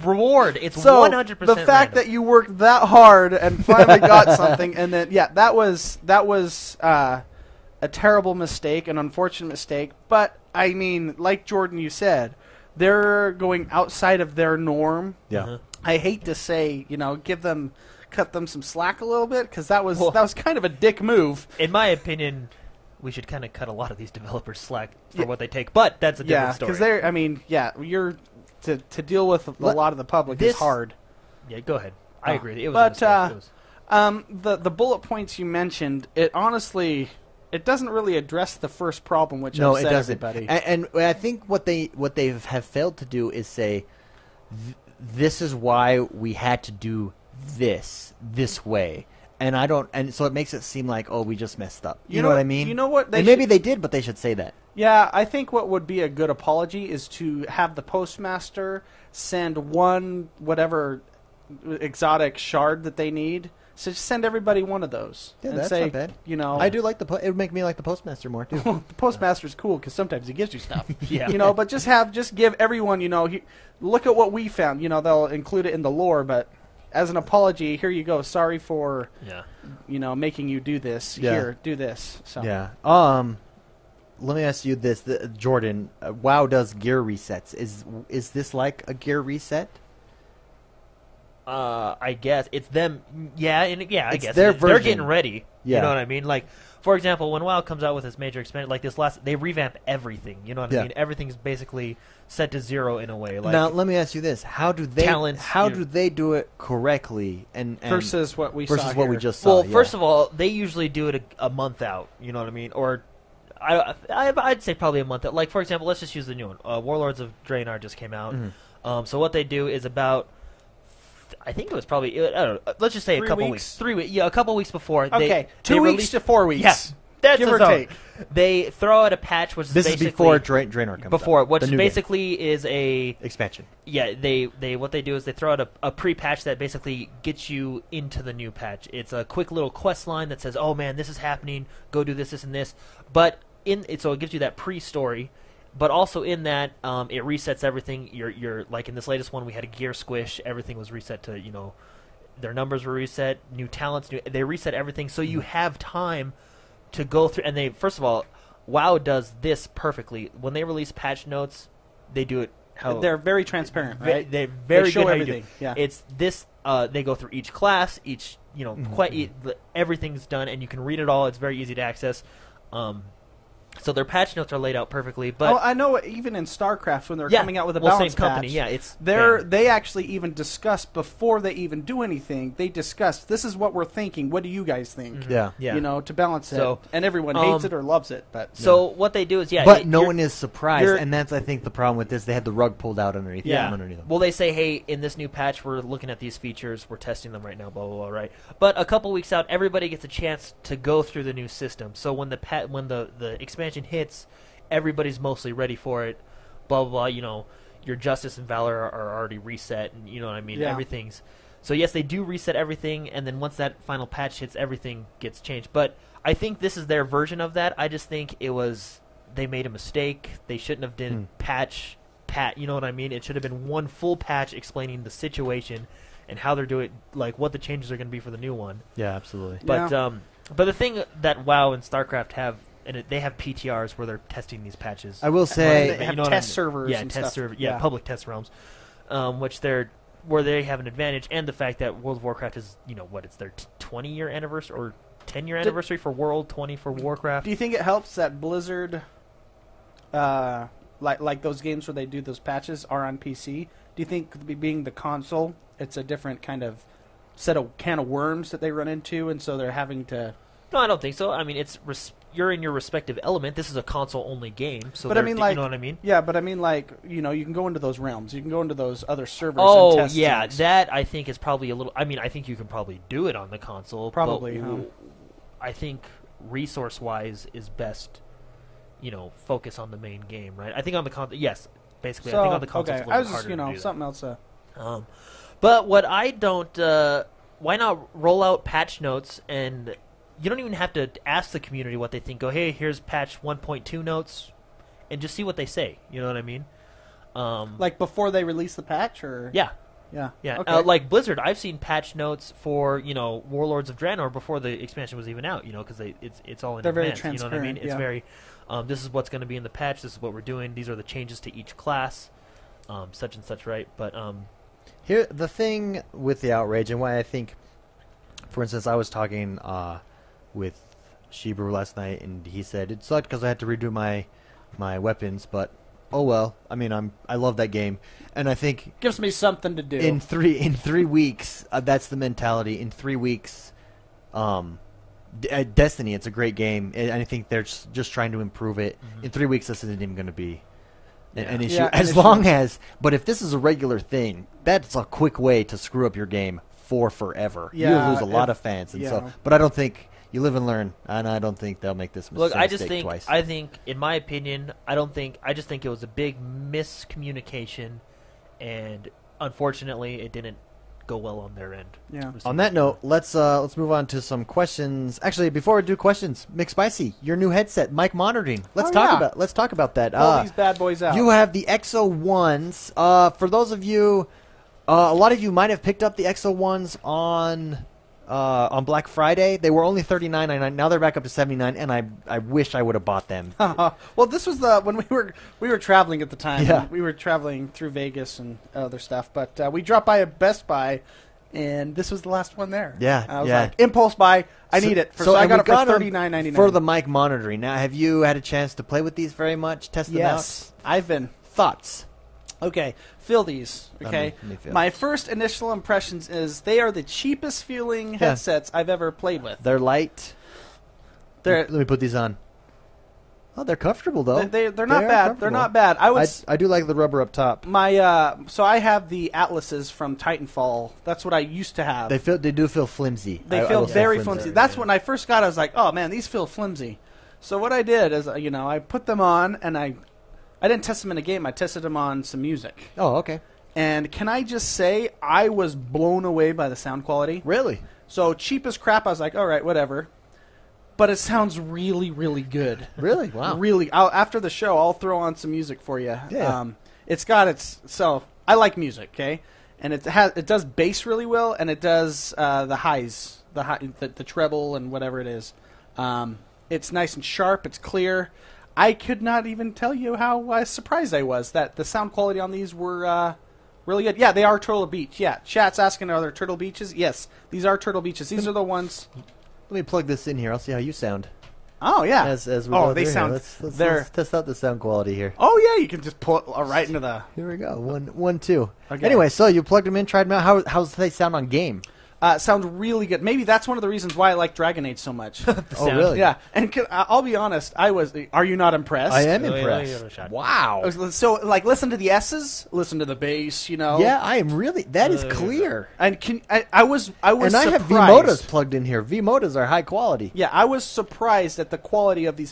reward. It's So 100% the fact random. that you worked that hard and finally got something, and then that was a terrible mistake, an unfortunate mistake. But I mean, like Jordan, you said, they're going outside of their norm. Yeah. I hate to say, cut them some slack a little bit, because that was kind of a dick move. In my opinion, we should kind of cut a lot of these developers slack for what they take. But that's a different story. Because you're to deal with a lot of the public is hard. Yeah, go ahead. I agree. It was But a mistake. the bullet points you mentioned, it honestly, it doesn't really address the first problem, which No, it upset doesn't. everybody. And I think what they have failed to do is say, this is why we had to do this way. And so it makes it seem like, oh, we just messed up. You know what I mean? You know what? And maybe they did, but they should say that. Yeah, I think what would be a good apology is to have the postmaster send one whatever exotic shard that they need. So just send everybody one of those. Yeah, and that's say, not bad. I do like it would make me like the postmaster more too. The postmaster's cool because sometimes he gives you stuff. Yeah. But just give everyone, look at what we found. They'll include it in the lore, but as an apology, here you go. Sorry for making you do this. Yeah. Here, do this. So. Yeah. Let me ask you this, Jordan. WoW does gear resets. Is this like a gear reset? I guess it's them. Yeah, I guess their they're version. getting ready. Yeah. You know what I mean? Like, for example, when WoW comes out with this major expansion, like they revamp everything. You know what I mean? Everything's basically set to zero in a way. Like, now, let me ask you this: How do they talents, do they do it correctly? And versus what we versus saw what here. we just saw. well, first of all, they usually do it a month out. You know what I mean? Or I'd say probably a month out. Like, for example, let's just use the new one. Warlords of Draenor just came out. Mm-hmm. So what they do is about. I think it was probably, I don't know, let's just say 3 a couple weeks? weeks. 3 weeks. Yeah, a couple weeks before. Okay, they 2 weeks to 4 weeks. Yeah, that's give the or zone. take. They throw out a patch, which this is is basically before Draenor comes before, out. which The new basically is a expansion. Yeah, they what they do is they throw out a pre-patch that basically gets you into the new patch. It's a quick little quest line that says, "Oh man, this is happening. Go do this, this, and this." But so it gives you that pre-story. But also in that, it resets everything. You're like in this latest one, we had a gear squish. Everything was reset to their numbers were reset, new talents, they reset everything, so you have time to go through. And they, first of all, WoW does this perfectly. When they release patch notes, they do it how They're very transparent, right? They're very They show good how you everything, do. yeah. It's this. They go through each class, everything's done, and you can read it all. It's very easy to access. So their patch notes are laid out perfectly. But I know even in StarCraft when they're yeah, coming out with a well, balance same company. patch, Yeah, it's they actually even discuss before they even do anything. They discuss, this is what we're thinking. What do you guys think? Yeah. Yeah. You know, to balance it. So, And everyone hates it or loves it. But So what they do is But no one is surprised, you're- and that's I think the problem with this. They had the rug pulled out underneath them. Underneath them. Well, they say, hey, in this new patch, we're looking at these features, we're testing them right now, blah blah blah, right? But a couple weeks out, everybody gets a chance to go through the new system. So when the expansion hits, everybody's mostly ready for it. Blah blah blah. You know, your Justice and Valor are already reset, and you know what I mean. Yeah. Everything's so yes, they do reset everything, and then once that final patch hits, everything gets changed. But I think this is their version of that. I just think they made a mistake. They shouldn't have done patch. You know what I mean? It should have been one full patch explaining the situation and how they're doing, like what the changes are going to be for the new one. Yeah, absolutely. But Yeah. but the thing that WoW and StarCraft have, and they have PTRs where they're testing these patches. I will say, they have know what test I mean? servers Yeah, and test stuff. server, Yeah. public test realms, where they have an advantage, and the fact that World of Warcraft is, it's their 20-year anniversary or 10-year anniversary for World, 20 for Warcraft. do you think it helps that Blizzard, like those games where they do those patches, are on PC? Do you think being the console, it's a different kind of set of can of worms that they run into, and so they're having to... No, I don't think so. I mean, you're in your respective element. This is a console-only game, so But I mean, you know what I mean? Yeah, but I mean, like, you can go into those realms. You can go into those other servers Oh, and test yeah, things. that I think is probably a little... I mean, I think you can probably do it on the console. Probably, but huh? I think resource-wise is best, focus on the main game, right? I think on the console... Yes, basically, I think on the console it's a I little was bit just, harder to do something else. that. But what I don't... why not roll out patch notes, and you don't even have to ask the community what they think. Go, hey, here's patch 1.2 notes, and just see what they say. You know what I mean? Like before they release the patch, or Yeah. yeah. Okay. Like Blizzard, I've seen patch notes for Warlords of Draenor before the expansion was even out. Because it's all in They're very advance. You know what I mean? transparent, It's yeah. very. This is what's going to be in the patch. This is what we're doing. These are the changes to each class, such and such, right? But here the thing with the outrage, and why I think, for instance, I was talking with Shebrew last night, and he said it sucked because I had to redo my weapons, but oh well. I mean, I love that game, and I think gives me something to do. in 3 weeks, that's the mentality. In 3 weeks, Destiny, it's a great game, and I think they're just trying to improve it. In 3 weeks, this isn't even going to be an issue. Yeah, an as issue. long as, but if this is a regular thing, that's a quick way to screw up your game for forever. Yeah, You'll lose a lot of fans, and yeah. so. But I don't think you live and learn, and I don't think they'll make this look, mistake twice. I think, in my opinion, I just think it was a big miscommunication, and unfortunately, it didn't go well on their end. Yeah. On that note, let's move on to some questions. Actually, before we do questions, McSpicy, your new headset, mic monitoring. Let's talk about that. Pull these bad boys out. You have the Exo Ones. For those of you, a lot of you might have picked up the Exo Ones on Black Friday. They were only $39.99. Now they're back up to $79, and I wish I would have bought them. Well, this was when we were traveling at the time. Yeah. We were traveling through Vegas and other stuff, but we dropped by a Best Buy, and this was the last one there. Yeah, I was yeah. like, impulse buy. I need it. So I and got we it for them $39.99 for the mic monitoring. Now, have you had a chance to play with these very much? Test them out? Yes, I've been. Thoughts? Okay, feel these. Okay, Let me feel my these. first initial impressions is they are the cheapest feeling headsets I've ever played with. They're light. They're Let me put these on. Oh, they're comfortable though. they're not They are bad. They're comfortable. not bad. I do like the rubber up top. So I have the Atlases from Titanfall. That's what I used to have. They do feel flimsy. They I feel will say very flimsy. That's when I first got it. I was like, oh man, these feel flimsy. So what I did is, I put them on, and I didn't test them in a game. I tested them on some music. Oh, okay. And can I just say, I was blown away by the sound quality. Really? So cheap as crap. I was like, all right, whatever. But it sounds really, really good. Really? Wow. Really. After the show, I'll throw on some music for you. Yeah. So I like music, okay? And it does bass really well, and it does the highs, the treble and whatever it is. It's nice and sharp. It's clear. I could not even tell you how surprised I was that the sound quality on these were really good. Yeah, they are Turtle Beach. Yeah, chat's asking, are there Turtle Beaches? Yes, these are Turtle Beaches. These are the ones. Let me plug this in here. I'll see how you sound. Oh yeah. As we oh, go they through sound. here. they're. Let's test out the sound quality here. Oh yeah, you can just pull it right into the. Here we go. One, two. Okay. Anyway, so you plugged them in, tried them out. How's they sound on game? Sounds really good. Maybe that's one of the reasons why I like Dragon Age so much. Oh, really? Yeah, and I'll be honest. Are you not impressed? I am Oh, yeah, impressed. yeah, shot. Wow. So, like, listen to the S's, listen to the bass. You know. Yeah, I am really. That is clear. And I was And I surprised. have V-Modas plugged in here. V-Modas are high quality. Yeah, I was surprised at the quality of this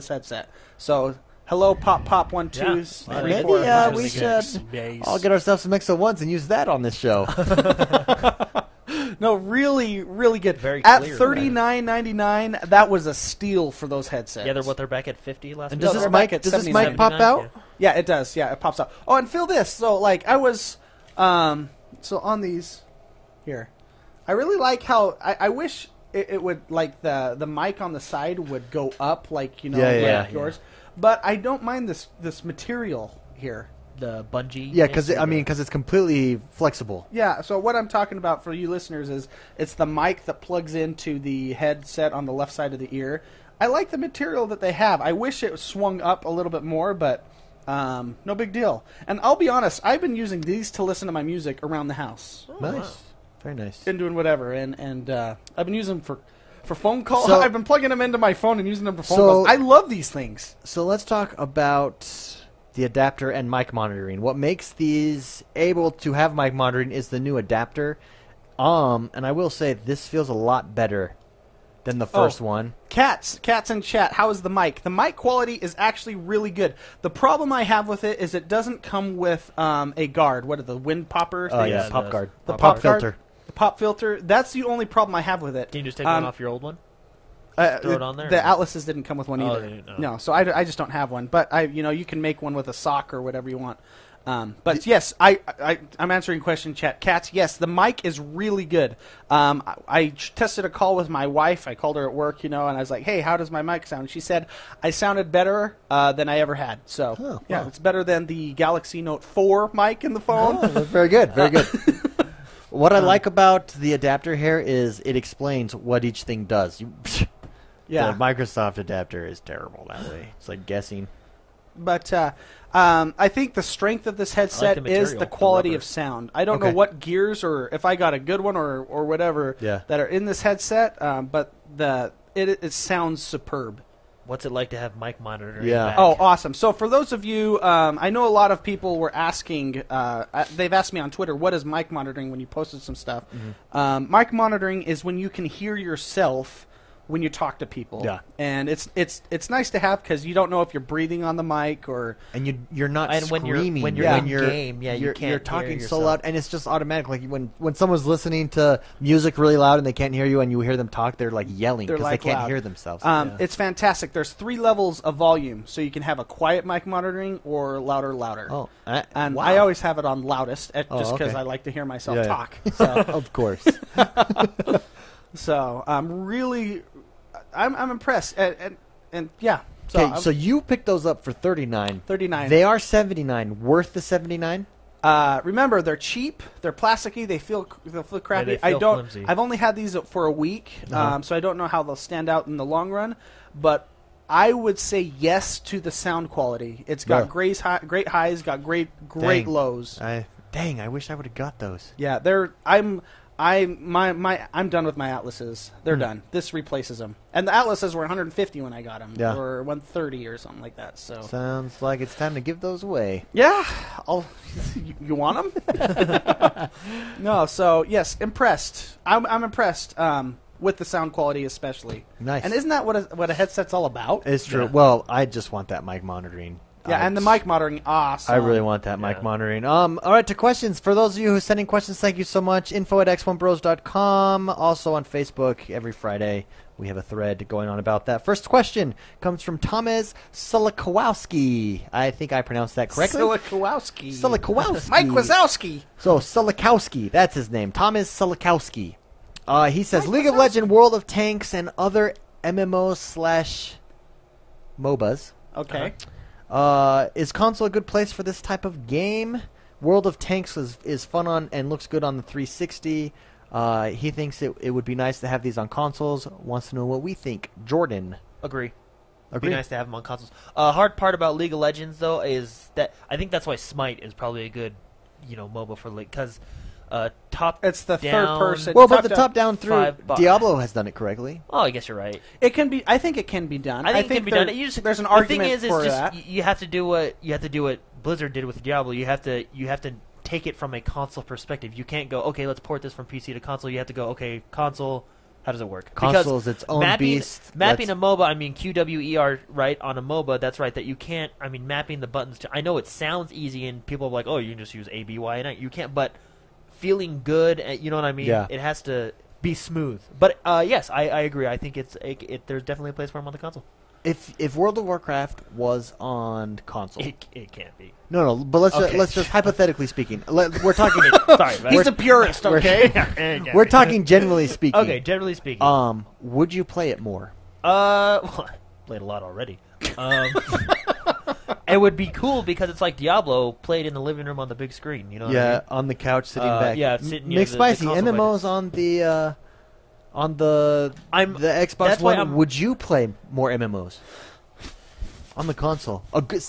headset. So, hello, pop, 1, 2, Yeah. 3, Maybe 4, we 5, should 6, bass. all get ourselves some XO1s and use that on this show. No, really, really good. Very at clear. $39.99, that was a steal for those headsets. Yeah, they're back at 50 last And week. does No, this they're back mic at does this 79. mic pop out? Yeah, it does. Yeah, it pops out. Oh, and feel this. So, like, I was, so on these, here, I really like how I wish it would, like, the mic on the side would go up, like, you know, Yeah, like yours. But I don't mind this material here. The bungee. Yeah, because it's completely flexible. Yeah, so what I'm talking about for you listeners is it's the mic that plugs into the headset on the left side of the ear. I like the material that they have. I wish it swung up a little bit more, but no big deal. And I'll be honest, I've been using these to listen to my music around the house. Nice. wow. Very nice. Been doing whatever, and I've been using them for phone calls. So- I've been plugging them into my phone and using them for phone So- calls. I love these things. So let's talk about the adapter and mic monitoring. What makes these able to have mic monitoring is the new adapter. And I will say this feels a lot better than the first one. Cats in chat. How is the mic? The mic quality is actually really good. The problem I have with it is it doesn't come with a guard. What are the wind popper Oh things? yeah, the pop guard. The Pop pop guard? filter. The pop filter. That's the only problem I have with it. Can you just take one off your old one? Throw it on there, The or- Atlases didn't come with one Oh, either. they didn't, No, so I just don't have one. But you can make one with a sock or whatever you want. But yes, I'm answering question chat. Cats, yes, the mic is really good. I tested a call with my wife. I called her at work, and I was like, "Hey, how does my mic sound?" She said I sounded better than I ever had. So Oh, yeah, wow. it's better than the Galaxy Note 4 mic in the phone. Oh, that's very good. Very good. What I like about the adapter here is it explains what each thing does. Yeah. The Microsoft adapter is terrible that way. It's like guessing. But I think the strength of this headset the is material, the the quality rubber. of sound. I don't know Okay. what gears or if I got a good one or whatever Yeah. that are in this headset, but it sounds superb. What's it like to have mic monitoring? Yeah. back? Oh, awesome. So for those of you, I know a lot of people were asking, they've asked me on Twitter, what is mic monitoring when you posted some stuff? Mic monitoring is when you can hear yourself when you talk to people. Yeah. And it's nice to have because you don't know if you're breathing on the mic or... And you're not And when you're- screaming when you're in game, yeah, you you're can't talking hear so yourself. loud, and it's just automatic. Like when someone's listening to music really loud and they can't hear you, and you hear them talk, they're like yelling They're because like they can't loud. hear themselves. It's fantastic. There's 3 levels of volume, so you can have a quiet mic monitoring or louder. Oh, And wow. I always have it on loudest, just because okay. I like to hear myself Yeah. talk. of course. So I'm impressed, and yeah. So, Okay, so you picked those up for $39. $39. They are $79. Worth the $79? Remember, they're cheap. They're plasticky. They'll feel crappy. they feel flimsy. I've only had these for a week, so I don't know how they'll stand out in the long run. But I would say yes to the sound quality. It's got Yeah. great highs, got great Dang. lows. I wish I would have got those. Yeah, I'm done with my Atlases. They're done. This replaces them. And the Atlases were 150 when I got them, Yeah. or 130 or something like that. So Sounds like it's time to give those away. yeah, you want them? No. So yes, impressed. I'm impressed with the sound quality, especially. Nice. And isn't that what a headset's all about? It's true. Yeah. Well, I just want that mic monitoring. Yeah, and the mic monitoring, awesome. I really want that mic Yeah. monitoring. All right, to questions. For those of you who are sending questions, thank you so much. info@xonebros.com. Also on Facebook, every Friday, we have a thread going on about that. First question comes from Thomas Solikowski. I think I pronounced that correctly. Solikowski. Solikowski. Mike Wazowski. So, Solikowski, that's his name. Thomas Solikowski. He says, League of Legends, World of Tanks, and other MMOs/MOBAs. Okay. Is console a good place for this type of game? World of Tanks is fun on and looks good on the 360. He thinks it would be nice to have these on consoles. Wants to know what we think. Jordan. Agree. Agree. Be nice to have them on consoles. Hard part about League of Legends though is that I think that's why Smite is probably a good, MOBA for League because top. It's the down, third person. Well, but the top down through $5. Diablo has done it correctly. Oh, I guess you're right. It can be. I think it can be done. I think it can be done. There's an the argument thing is for just, that. You have to do what Blizzard did with Diablo. You have to take it from a console perspective. You can't go, okay, let's port this from PC to console. You have to go, okay, console. How does it work? Console is its own beast. Mapping a MOBA, I mean QWER, right, on a MOBA, that's right, that you can't, I mean, mapping the buttons to, I know it sounds easy and people are like, oh, you can just use A, B, Y, and you can't, but feeling good, you know what I mean? Yeah. It has to be smooth. But, yes, I agree. I think there's definitely a place for them on the console. If World of Warcraft was on console, It can't be. no, but let's just hypothetically speaking, we're talking. Sorry, man. He's a purist, okay? We're talking generally speaking. Okay, generally speaking. Would you play it more? Well, played a lot already. It would be cool because it's like Diablo played in the living room on the big screen. You know? What I mean? On the couch sitting back. Yeah, sitting near Mixed the spicy console MMOs on the Xbox that's why One. Would you play more MMOs on the console? A 10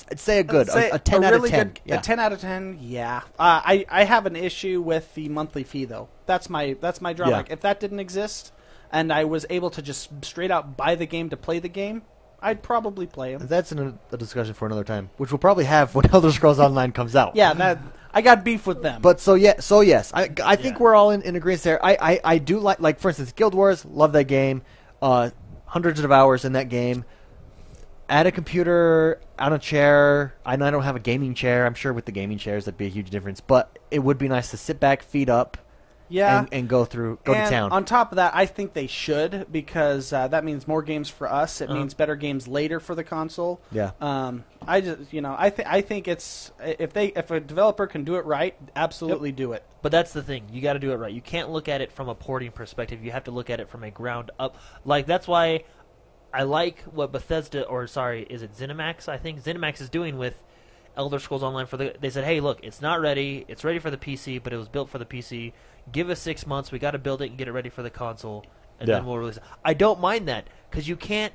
out of 10. A 10 out of 10. Yeah. I have an issue with the monthly fee though. That's my drawback. Yeah. If that didn't exist, and I was able to just straight out buy the game to play the game, I'd probably play them. That's a discussion for another time, which we'll probably have when Elder Scrolls Online comes out. Yeah, I got beef with them. But yes, I think we're all in agreement there. I do like for instance, Guild Wars. Love that game. Hundreds of hours in that game. Add a computer on a chair. I know I don't have a gaming chair. I'm sure with the gaming chairs that'd be a huge difference. But it would be nice to sit back, feet up, and go to town. On top of that, I think they should because that means more games for us. It means better games later for the console. Yeah. I think it's if a developer can do it right, absolutely do it. But that's the thing. You got to do it right. You can't look at it from a porting perspective. You have to look at it from a ground up. Like that's why I like what Bethesda, is it ZeniMax? I think ZeniMax is doing with Elder Scrolls Online they said, hey, look, it's not ready. It's ready for the PC, but it was built for the PC. Give us 6 months. We got to build it and get it ready for the console, and then we'll release it. I don't mind that because you can't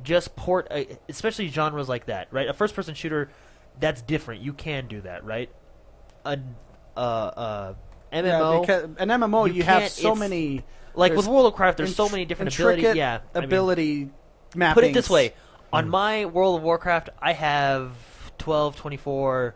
just port, especially genres like that, right? A first-person shooter, that's different. You can do that, right? MMO, because an MMO you have so many. Like with World of Warcraft, there's so many different abilities. Yeah, ability mappings. Put it this way: on my World of Warcraft, I have 12, 24,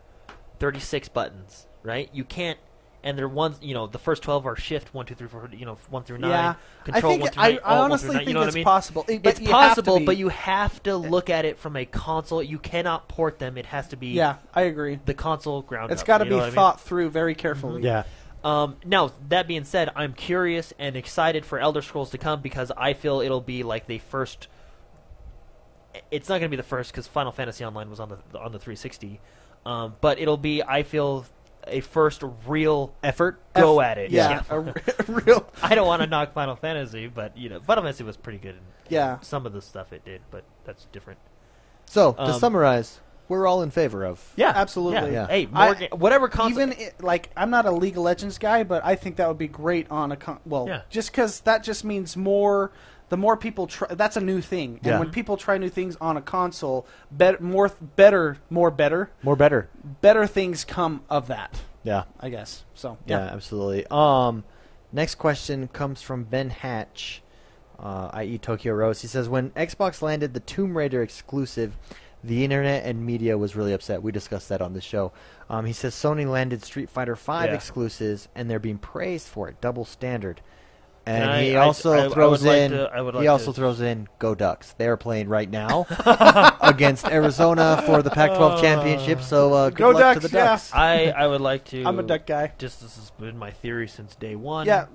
36 buttons. Right? You can't. And they're ones, the first 12 are shift 1, 2, 3, 4, 1 through 9. Yeah, Control I think 1 through 9. I honestly think it's possible. It's possible, but you have to look at it from a console. You cannot port them. It has to be. Yeah, I agree. The console ground. It's got to be thought through very carefully. Yeah. Now that being said, I'm curious and excited for Elder Scrolls to come because I feel it'll be like the first. It's not going to be the first because Final Fantasy Online was on the 360, but it'll be. I feel. A first real effort go at it. Yeah, real. I don't want to knock Final Fantasy, but Final Fantasy was pretty good. Some of the stuff it did, but that's different. So to summarize, we're all in favor of. Yeah, absolutely. Yeah. Hey, whatever console. Even I'm not a League of Legends guy, but I think that would be great on a just because that just means more. The more people try, that's a new thing. And when people try new things on a console, better things come of that. Yeah, I guess. So yeah, absolutely. Next question comes from Ben Hatch, i.e. Tokyo Rose. He says, when Xbox landed the Tomb Raider exclusive, the internet and media was really upset. We discussed that on the show. He says Sony landed Street Fighter V exclusives, and they're being praised for it. Double standard. And he also throws in Go Ducks. They are playing right now against Arizona for the Pac-12 championship. So good luck Ducks, to the Ducks. I would like to. I'm a Duck guy. Just this has been my theory since day one. Yeah,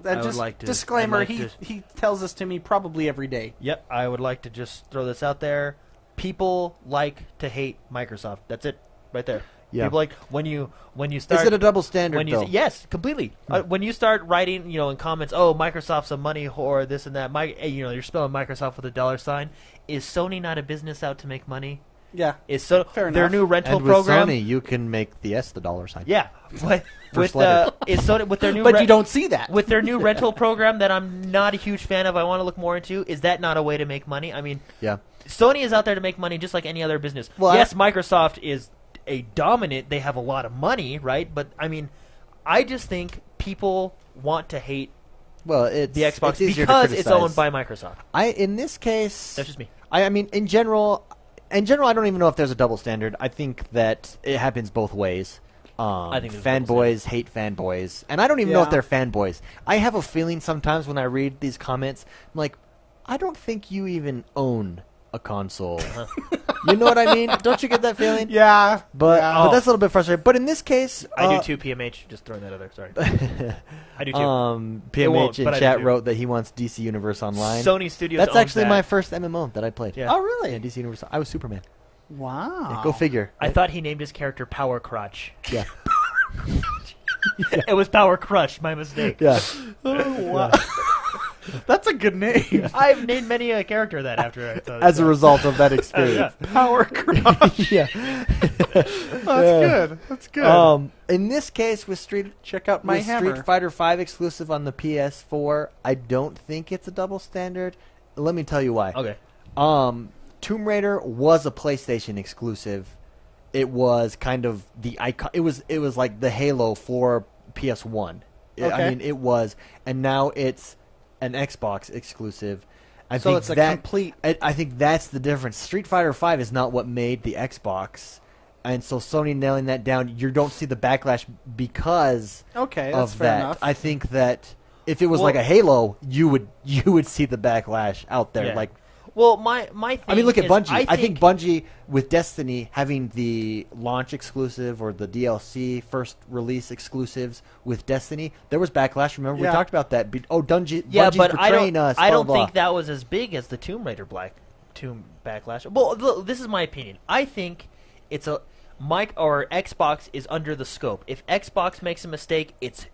disclaimer. He tells this to me probably every day. Yep, I would like to just throw this out there. People like to hate Microsoft. That's it, right there. Yeah. People like when you start. Is it a double standard? Though? Yes, completely. When you start writing, in comments, oh, Microsoft's a money whore, this and that. You're spelling Microsoft with a $sign. Is Sony not a business out to make money? Yeah. Is so Fair their enough. new rental And with program. Sony, you can make the S the dollar sign. Yeah, but First with is Sony with their new But you don't see that. with their new rental program that I'm not a huge fan of. I want to look more into. Is that not a way to make money? I mean, Yeah. Sony is out there to make money just like any other business. Well, yes, Microsoft is a dominant. They have a lot of money, right? But I mean, I just think people want to hate Well, it's the Xbox it's easier to because it's criticize. owned by Microsoft. In this case, That's just me. I mean, in general, I don't even know if there's a double standard. I think that it happens both ways. I think there's a double fanboys hate fanboys, and I don't even know if Yeah. they're fanboys. I have a feeling sometimes when I read these comments, I'm like, I don't think you even own a console. You know what I mean? Don't you get that feeling? Yeah. But yeah. but that's a little bit frustrating. But in this case, I do too. PMH, just throwing that out there. Sorry, I do too. PMH won't, in but I do chat too. wrote that he wants DC Universe Online. Sony Studios. That's owns actually that. my first MMO that I played. Yeah. Oh, really? Yeah, DC Universe. I was Superman. Wow. Yeah, go figure. I thought he named his character Power Crotch. Yeah. It was Power Crush. My mistake. Yeah. Oh, wow. That's a good name. I've named many a character that after I thought. As a result of that experience. Power Crush. Yeah. That's good. That's good. In this case, with Check out my with hammer. Street Fighter V exclusive on the PS4, I don't think it's a double standard. Let me tell you why. Okay. Tomb Raider was a PlayStation exclusive. It was kind of the icon. It was like the Halo for PS1. I Okay. mean, it was, and now it's an Xbox exclusive. I So think it's a that, complete- I think that's the difference. Street Fighter V is not what made the Xbox, and so Sony nailing that down, you don't see the backlash because Okay, that's of fair that. enough. I think that if it was Well- like a Halo, you would see the backlash out there. Yeah. Like, Well, my thing I mean, look at is, Bungie. I think think Bungie with Destiny having the launch exclusive or the DLC first release exclusives with Destiny, there was backlash. Remember we Yeah. talked about that. Bungie's but I betraying don't. us. I blah, don't blah, think blah. that was as big as the Tomb Raider Tomb backlash. Well, this is my opinion. I think it's a Xbox is under the scope. If Xbox makes a mistake, it's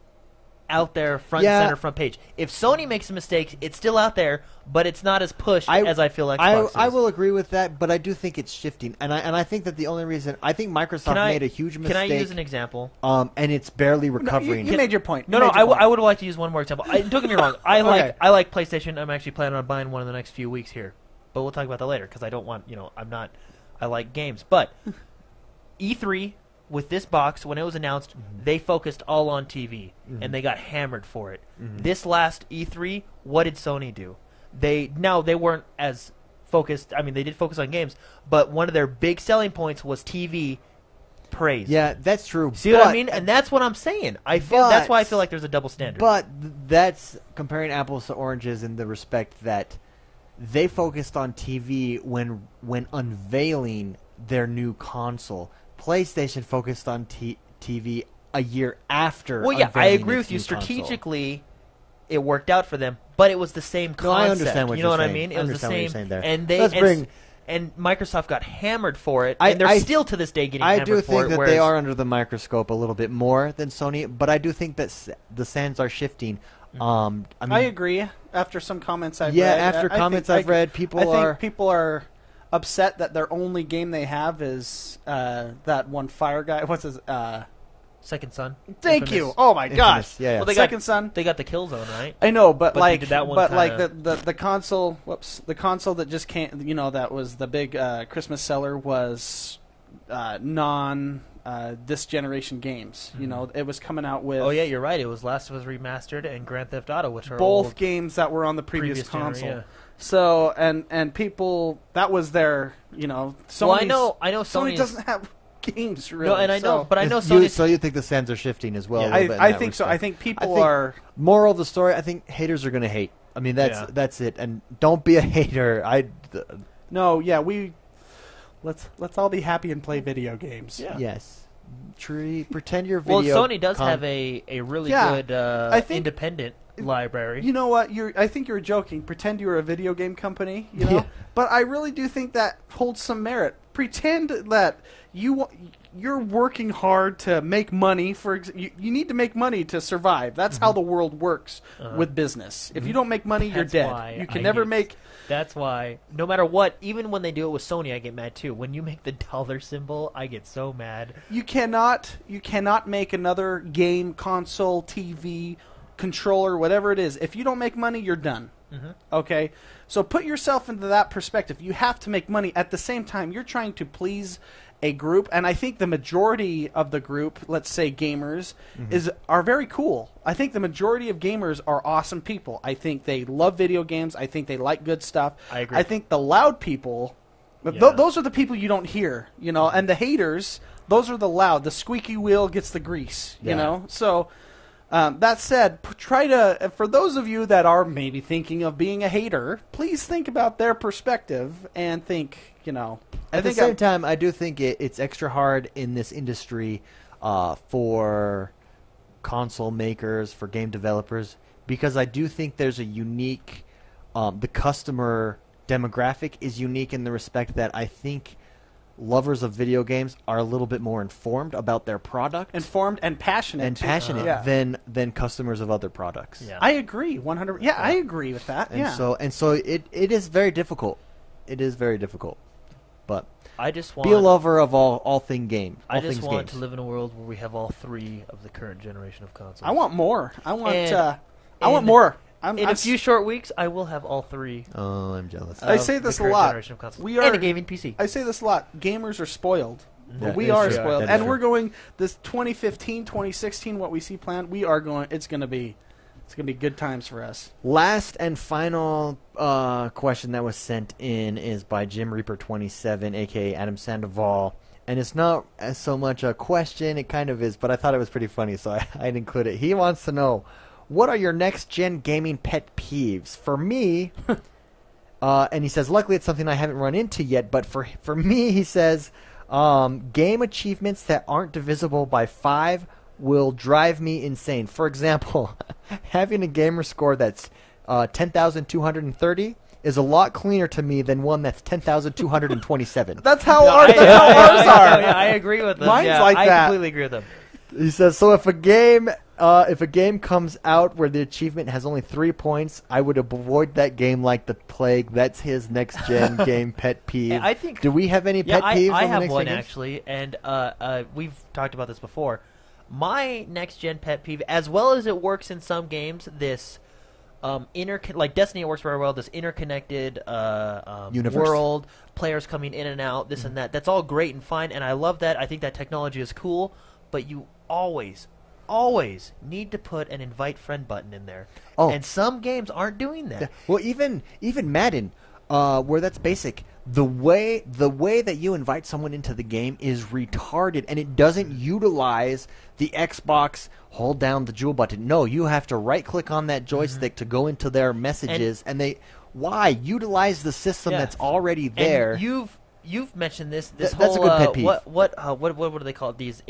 out there front Yeah. and center, front page. If Sony makes a mistake, it's still out there, but it's not as pushed as I feel Xbox is. I will agree with that, but I do think it's shifting, and I think that the only reason I think Microsoft made a huge mistake. Can I use an example? And it's barely No, recovering. you made your point. No, You no, made your point. I would like to use one more example. Don't get me wrong. I Okay. like PlayStation. I'm actually planning on buying one in the next few weeks here, but we'll talk about that later because I don't want I like games, but E3 with this box when it was announced, they focused all on TV and they got hammered for it. This last E3, what did Sony do? They weren't as focused. I mean, they did focus on games, but one of their big selling points was TV praise. Yeah, that's true. See what I mean? And that's what I'm saying. That's why I feel like there's a double standard. But that's comparing apples to oranges in the respect that they focused on TV when unveiling their new console. PlayStation focused on TV a year after. Well, yeah, I unveiling agree its with you. new console. Strategically, it worked out for them, but it was the same concept. No, I understand what you know you're what I saying. mean? I It was the understand what you're same. saying there. And they Let's bring- and Microsoft got hammered for it, I- and they're I- still to this day getting I hammered do for think it. that whereas, they are under the microscope a little bit more than Sony, but I do think that the sands are shifting. I mean, I agree. After some comments I've Yeah, read, after comments I've read, people I think are- people are upset that their only game they have is that one Fire Guy. What's his? Second Son. Thank Infamous. you. Oh my Infamous, gosh. yeah, yeah. Well, they Second got, Son. They got the Killzone, right? I know, but But they like, did that one but like kinda- the console. Whoops, the console that just came. You know, that was the big Christmas seller was non this generation games. You know, it was coming out with Oh yeah, you're right. It was Last of Us Remastered and Grand Theft Auto, which are both old games that were on the previous gener- console. yeah. So and people that was their Sony's, Well, I know Sony Sony's- doesn't have games really. No, and I know, so- but I know you, Sony. so you think the sands are shifting as well? Yeah. a little bit in I that think so. respect. I think people I think- are. Moral of the story: I think haters are going to hate. I mean, that's it. And don't be a hater. No, yeah, let's all be happy and play video games. Yeah. Yes. Pretend your well, video. Sony does have a really Yeah, good I think- independent library. You know what? I think you're joking. Pretend you're a video game company, you know? Yeah. But I really do think that holds some merit. Pretend that you're working hard to make money. You need to make money to survive. That's how the world works with business. If you don't make money, you're That's dead. why You can I never hate- make... That's why, no matter what, even when they do it with Sony, I get mad too. When you make the dollar symbol, I get so mad. You cannot make another game, console, TV, controller, whatever it is. If you don't make money, you're done. Okay? So put yourself into that perspective. You have to make money. At the same time, you're trying to please a group, and I think the majority of the group, let's say gamers, are very cool. I think the majority of gamers are awesome people. I think they love video games. I think they like good stuff. I agree. I think the loud people, those are the people you don't hear, you know, and the haters, those are the loud. The squeaky wheel gets the grease, you know? So... that said, for those of you that are maybe thinking of being a hater, please think about their perspective and think, you know. At the same time, I do think it's extra hard in this industry for console makers, for game developers, because I do think there's a unique, the customer demographic is unique in the respect that I think lovers of video games are a little bit more informed about their product. Informed and passionate. Than customers of other products. Yeah. I agree, 100%. Yeah, I agree with that. And so it is very difficult. It is very difficult. But I just want be a lover of all thing game. I just things want games. to live in a world where we have all three of the current generation of consoles. I want more. I want And- more. In a few short weeks, I will have all three. Oh, I'm jealous. I of say the this a current lot. generation of consoles. We are- and a gaming PC. I say this a lot. Gamers are spoiled. That We is are true. spoiled. That is And true. we're going this 2015, 2016, what we see planned, we are going it's going to be good times for us. Last and final question that was sent in is by Jim Reaper 27, aka Adam Sandoval, and it's not so much a question, it kind of is, but I thought it was pretty funny, so I'd include it. He wants to know, what are your next-gen gaming pet peeves? For me, and he says, luckily it's something I haven't run into yet, but for me, he says, game achievements that aren't divisible by 5 will drive me insane. For example, having a gamer score that's 10,230 is a lot cleaner to me than one that's 10,227. That's how I ours are. Yeah, I agree with them. Mine's yeah, like I that. completely agree with them. He says, so if a game comes out where the achievement has only 3 points, I would avoid that game like the plague. That's his next gen game pet peeve. I think. Do we have any pet peeves? I on the have next one gen games? actually, and we've talked about this before. My next gen pet peeve, as well as it works in some games, this like Destiny, it works very well. This interconnected Universe. world, players coming in and out, this and that. That's all great and fine, and I love that. I think that technology is cool, but you always need to put an invite friend button in there. Oh. And some games aren't doing that. Yeah. Well, even Madden, where that's basic, the way that you invite someone into the game is retarded, and it doesn't utilize the Xbox hold down the jewel button. No, you have to right click on that joystick to go into their messages, and they utilize the system Yeah. that's already there. And you've mentioned this That's whole a good pet peeve. what do they call it? These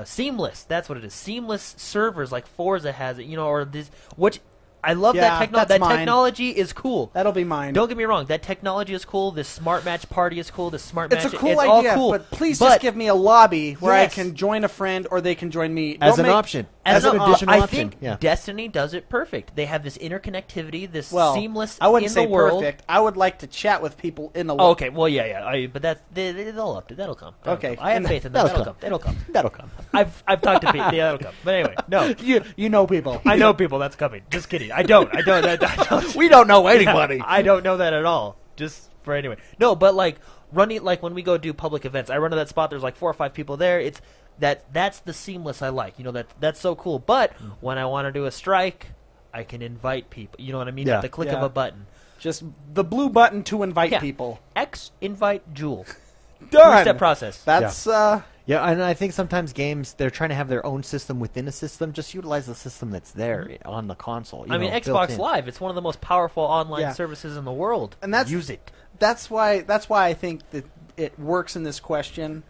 seamless. That's what it is. Seamless servers like Forza has it, or these which I love Yeah, that that's that mine. technology is cool. That'll be mine. Don't get me wrong, that technology is cool. This smart match party is cool. This smart It's match a cool it's idea, all cool. but please just give me a lobby where Yes. I can join a friend or they can join me. As Don't an make- option. As an I additional option. think Yeah. Destiny does it perfect. They have this interconnectivity, this seamless I wouldn't in say the world. perfect. I would like to chat with people in the Oh, world. okay, well, yeah. But that'll come. Okay. I have faith in them. That'll That'll come. That'll come. I've talked to people. Yeah, that'll come. But anyway, no. You know people. I know people that's coming. Just kidding. I don't. We don't know anybody. I don't know that at all. Just for anyway. No, but like running, like when we go do public events, I run to that spot. There's like 4 or 5 people there. It's that's the seamless I like. That's so cool. But when I want to do a strike, I can invite people. You know what I mean? Yeah. At the click of Yeah. a button. Just the blue button to invite Yeah. people. X invite Jewel. Done. 3-step process. That's Yeah, and I think sometimes games, they're trying to have their own system within a system. Just utilize the system that's there on the console. I mean, built Xbox in. Live. It's one of the most powerful online Yeah. services in the world. And use it. that's why I think that it works in this question.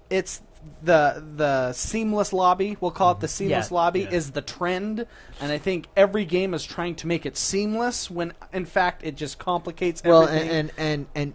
It's the seamless lobby, we'll call it the seamless lobby, is the trend, and I think every game is trying to make it seamless when in fact it just complicates everything. And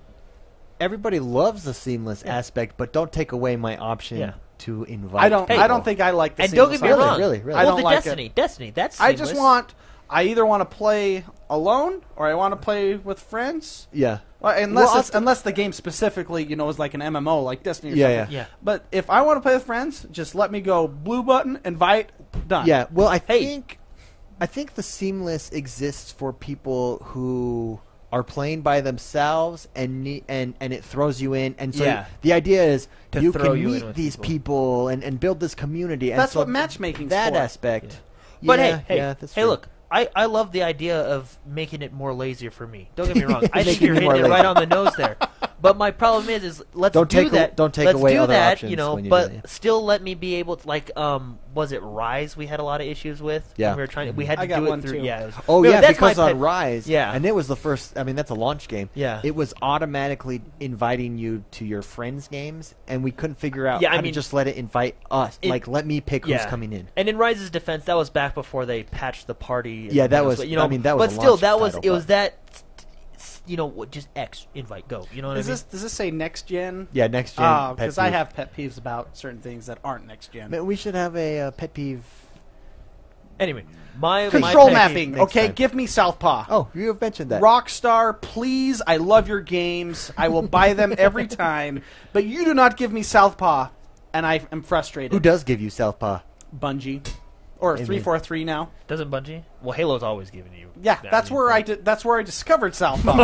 everybody loves the seamless aspect, but don't take away my option to invite. I don't think I like the And seamless don't get me option. wrong. Really. I don't the like Destiny, that's I seamless. just I either want to play alone or I want to play with friends. Yeah. Well, unless the game specifically, is like an MMO, like Destiny or something. Yeah. But if I want to play with friends, just let me go blue button, invite, done. Yeah. Well, I think the seamless exists for people who are playing by themselves and it throws you in, and so the idea is To you throw can you in meet with these people. and build this community. And That's so what matchmaking's that for. aspect. But Yeah, hey, that's hey, true. look, I love the idea of making it more lazier for me. Don't get me wrong. I think Making you're it more hitting it right lazy. on the nose there. But my problem is let's Don't do take that. don't take let's away do other that, options when you but do that. still let me be able to, like, was it Rise we had a lot of issues with? Yeah. When we were trying. We had I to got do one it through. too. Yeah. It was, Oh Remember, yeah, that's because my on Rise, Yeah. and it was the first. I mean, that's a launch game. Yeah. It was automatically inviting you to your friends' games, and we couldn't figure out Yeah, I how mean, to just let it invite us. it- Like, let me pick who's coming in. And in Rise's defense, that was back before they patched the party. And Yeah, that was- you know, I mean, that was But a still, launch that was title, it was but- that. Just X invite go. You know what I mean? Does this say next gen? Yeah, next gen. Oh, pet because I peeve. have pet peeves about certain things that aren't next gen. Man, we should have a pet peeve. Anyway, my Control pet mapping. peeve- next Okay, time. give me Southpaw. Oh, you have mentioned that. Rockstar, please, I love your games. I will buy them every time. But you do not give me Southpaw, and I am frustrated. Who does give you Southpaw? Bungie. Or Amen. 343 now. Doesn't Bungie? Well, Halo's always giving you. Yeah, that, that's I mean, where but- that's where I discovered Southpaw.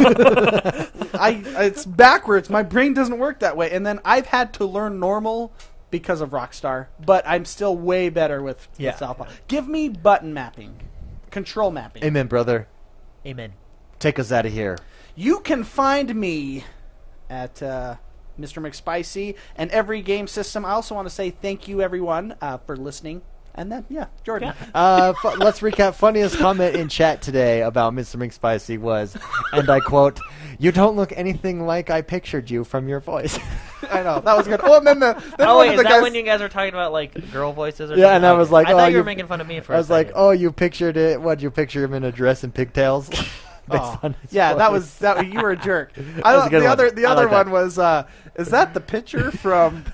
It's backwards. My brain doesn't work that way. And then I've had to learn normal because of Rockstar, but I'm still way better with Southpaw. Give me button mapping, control mapping. Amen, brother. Amen. Take us out of here. You can find me at Mr. McSpicy and every game system. I also want to say thank you, everyone, for listening. And then, Jordan. Let's recap. Funniest comment in chat today about Mr. McSpicy was, and I quote, "You don't look anything like I pictured you from your voice." I know, that was good. Oh, and then Oh, one wait, of is the that guys... when you guys were talking about, like, girl voices or Yeah, something? and I was like, I oh, thought you you- were making fun of me for I a was like, second. "Oh, you pictured it? What? You picture him in a dress and pigtails?" Based on his Yeah, voice. you were a jerk. was a good the one. other I like one that. was is that the picture from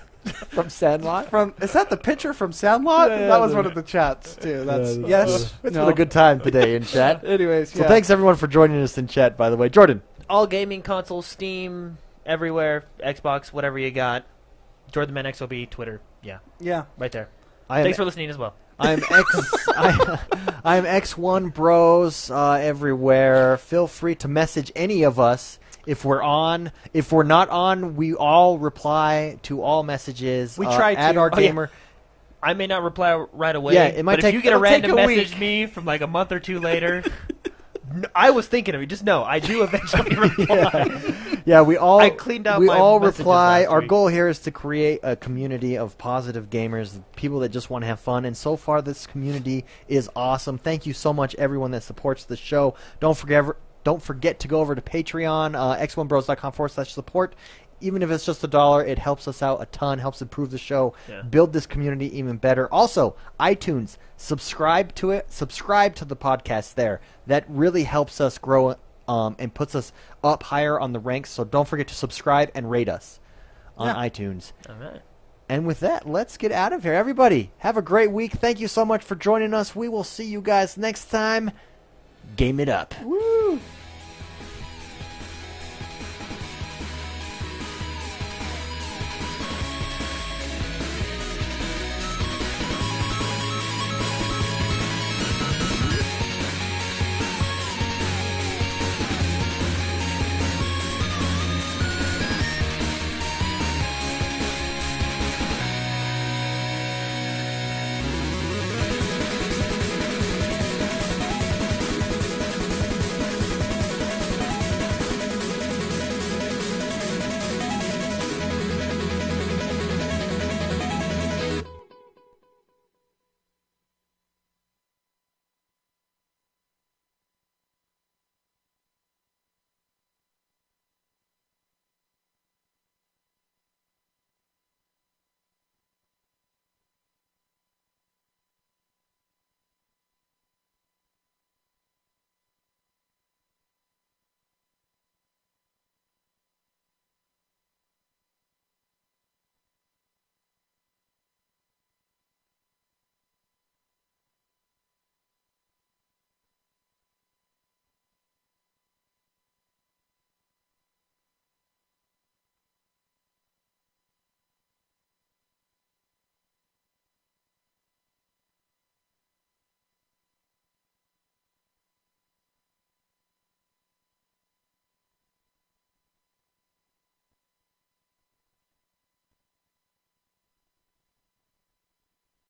from Sandlot. is that the picture from Sandlot? Yeah, that was the- one of the chats too. That's Yeah, yes. It's no. been a good time today in chat. Anyways, So thanks everyone for joining us in chat. By the way, Jordan. All gaming consoles, Steam, everywhere, Xbox, whatever you got. Jordan Man XOB, Twitter. Yeah, Yeah. right there. I am, Thanks for listening as well. I'm I'm X1 Bros everywhere. Feel free to message any of us if we're on. If we're not on, we all reply to all messages. We try at to. our Oh, yeah. gamer. I may not reply right away. Yeah, it might but take- if you get a it'll take random a message week. me from like a month or two later, I was thinking of you. Just know, I do eventually reply. Yeah, we all. I cleaned out We my all messages reply. last Our week. goal here is to create a community of positive gamers, people that just want to have fun. And so far, this community is awesome. Thank you so much, everyone that supports the show. Don't forget to go over to Patreon, x1bros.com/support. Even if it's just $1, it helps us out a ton, helps improve the show, build this community even better. Also, iTunes, subscribe to it, subscribe to the podcast there. That really helps us grow and puts us up higher on the ranks. So don't forget to subscribe and rate us on iTunes. All right. And with that, let's get out of here. Everybody, have a great week. Thank you so much for joining us. We will see you guys next time. Game it up. Woo!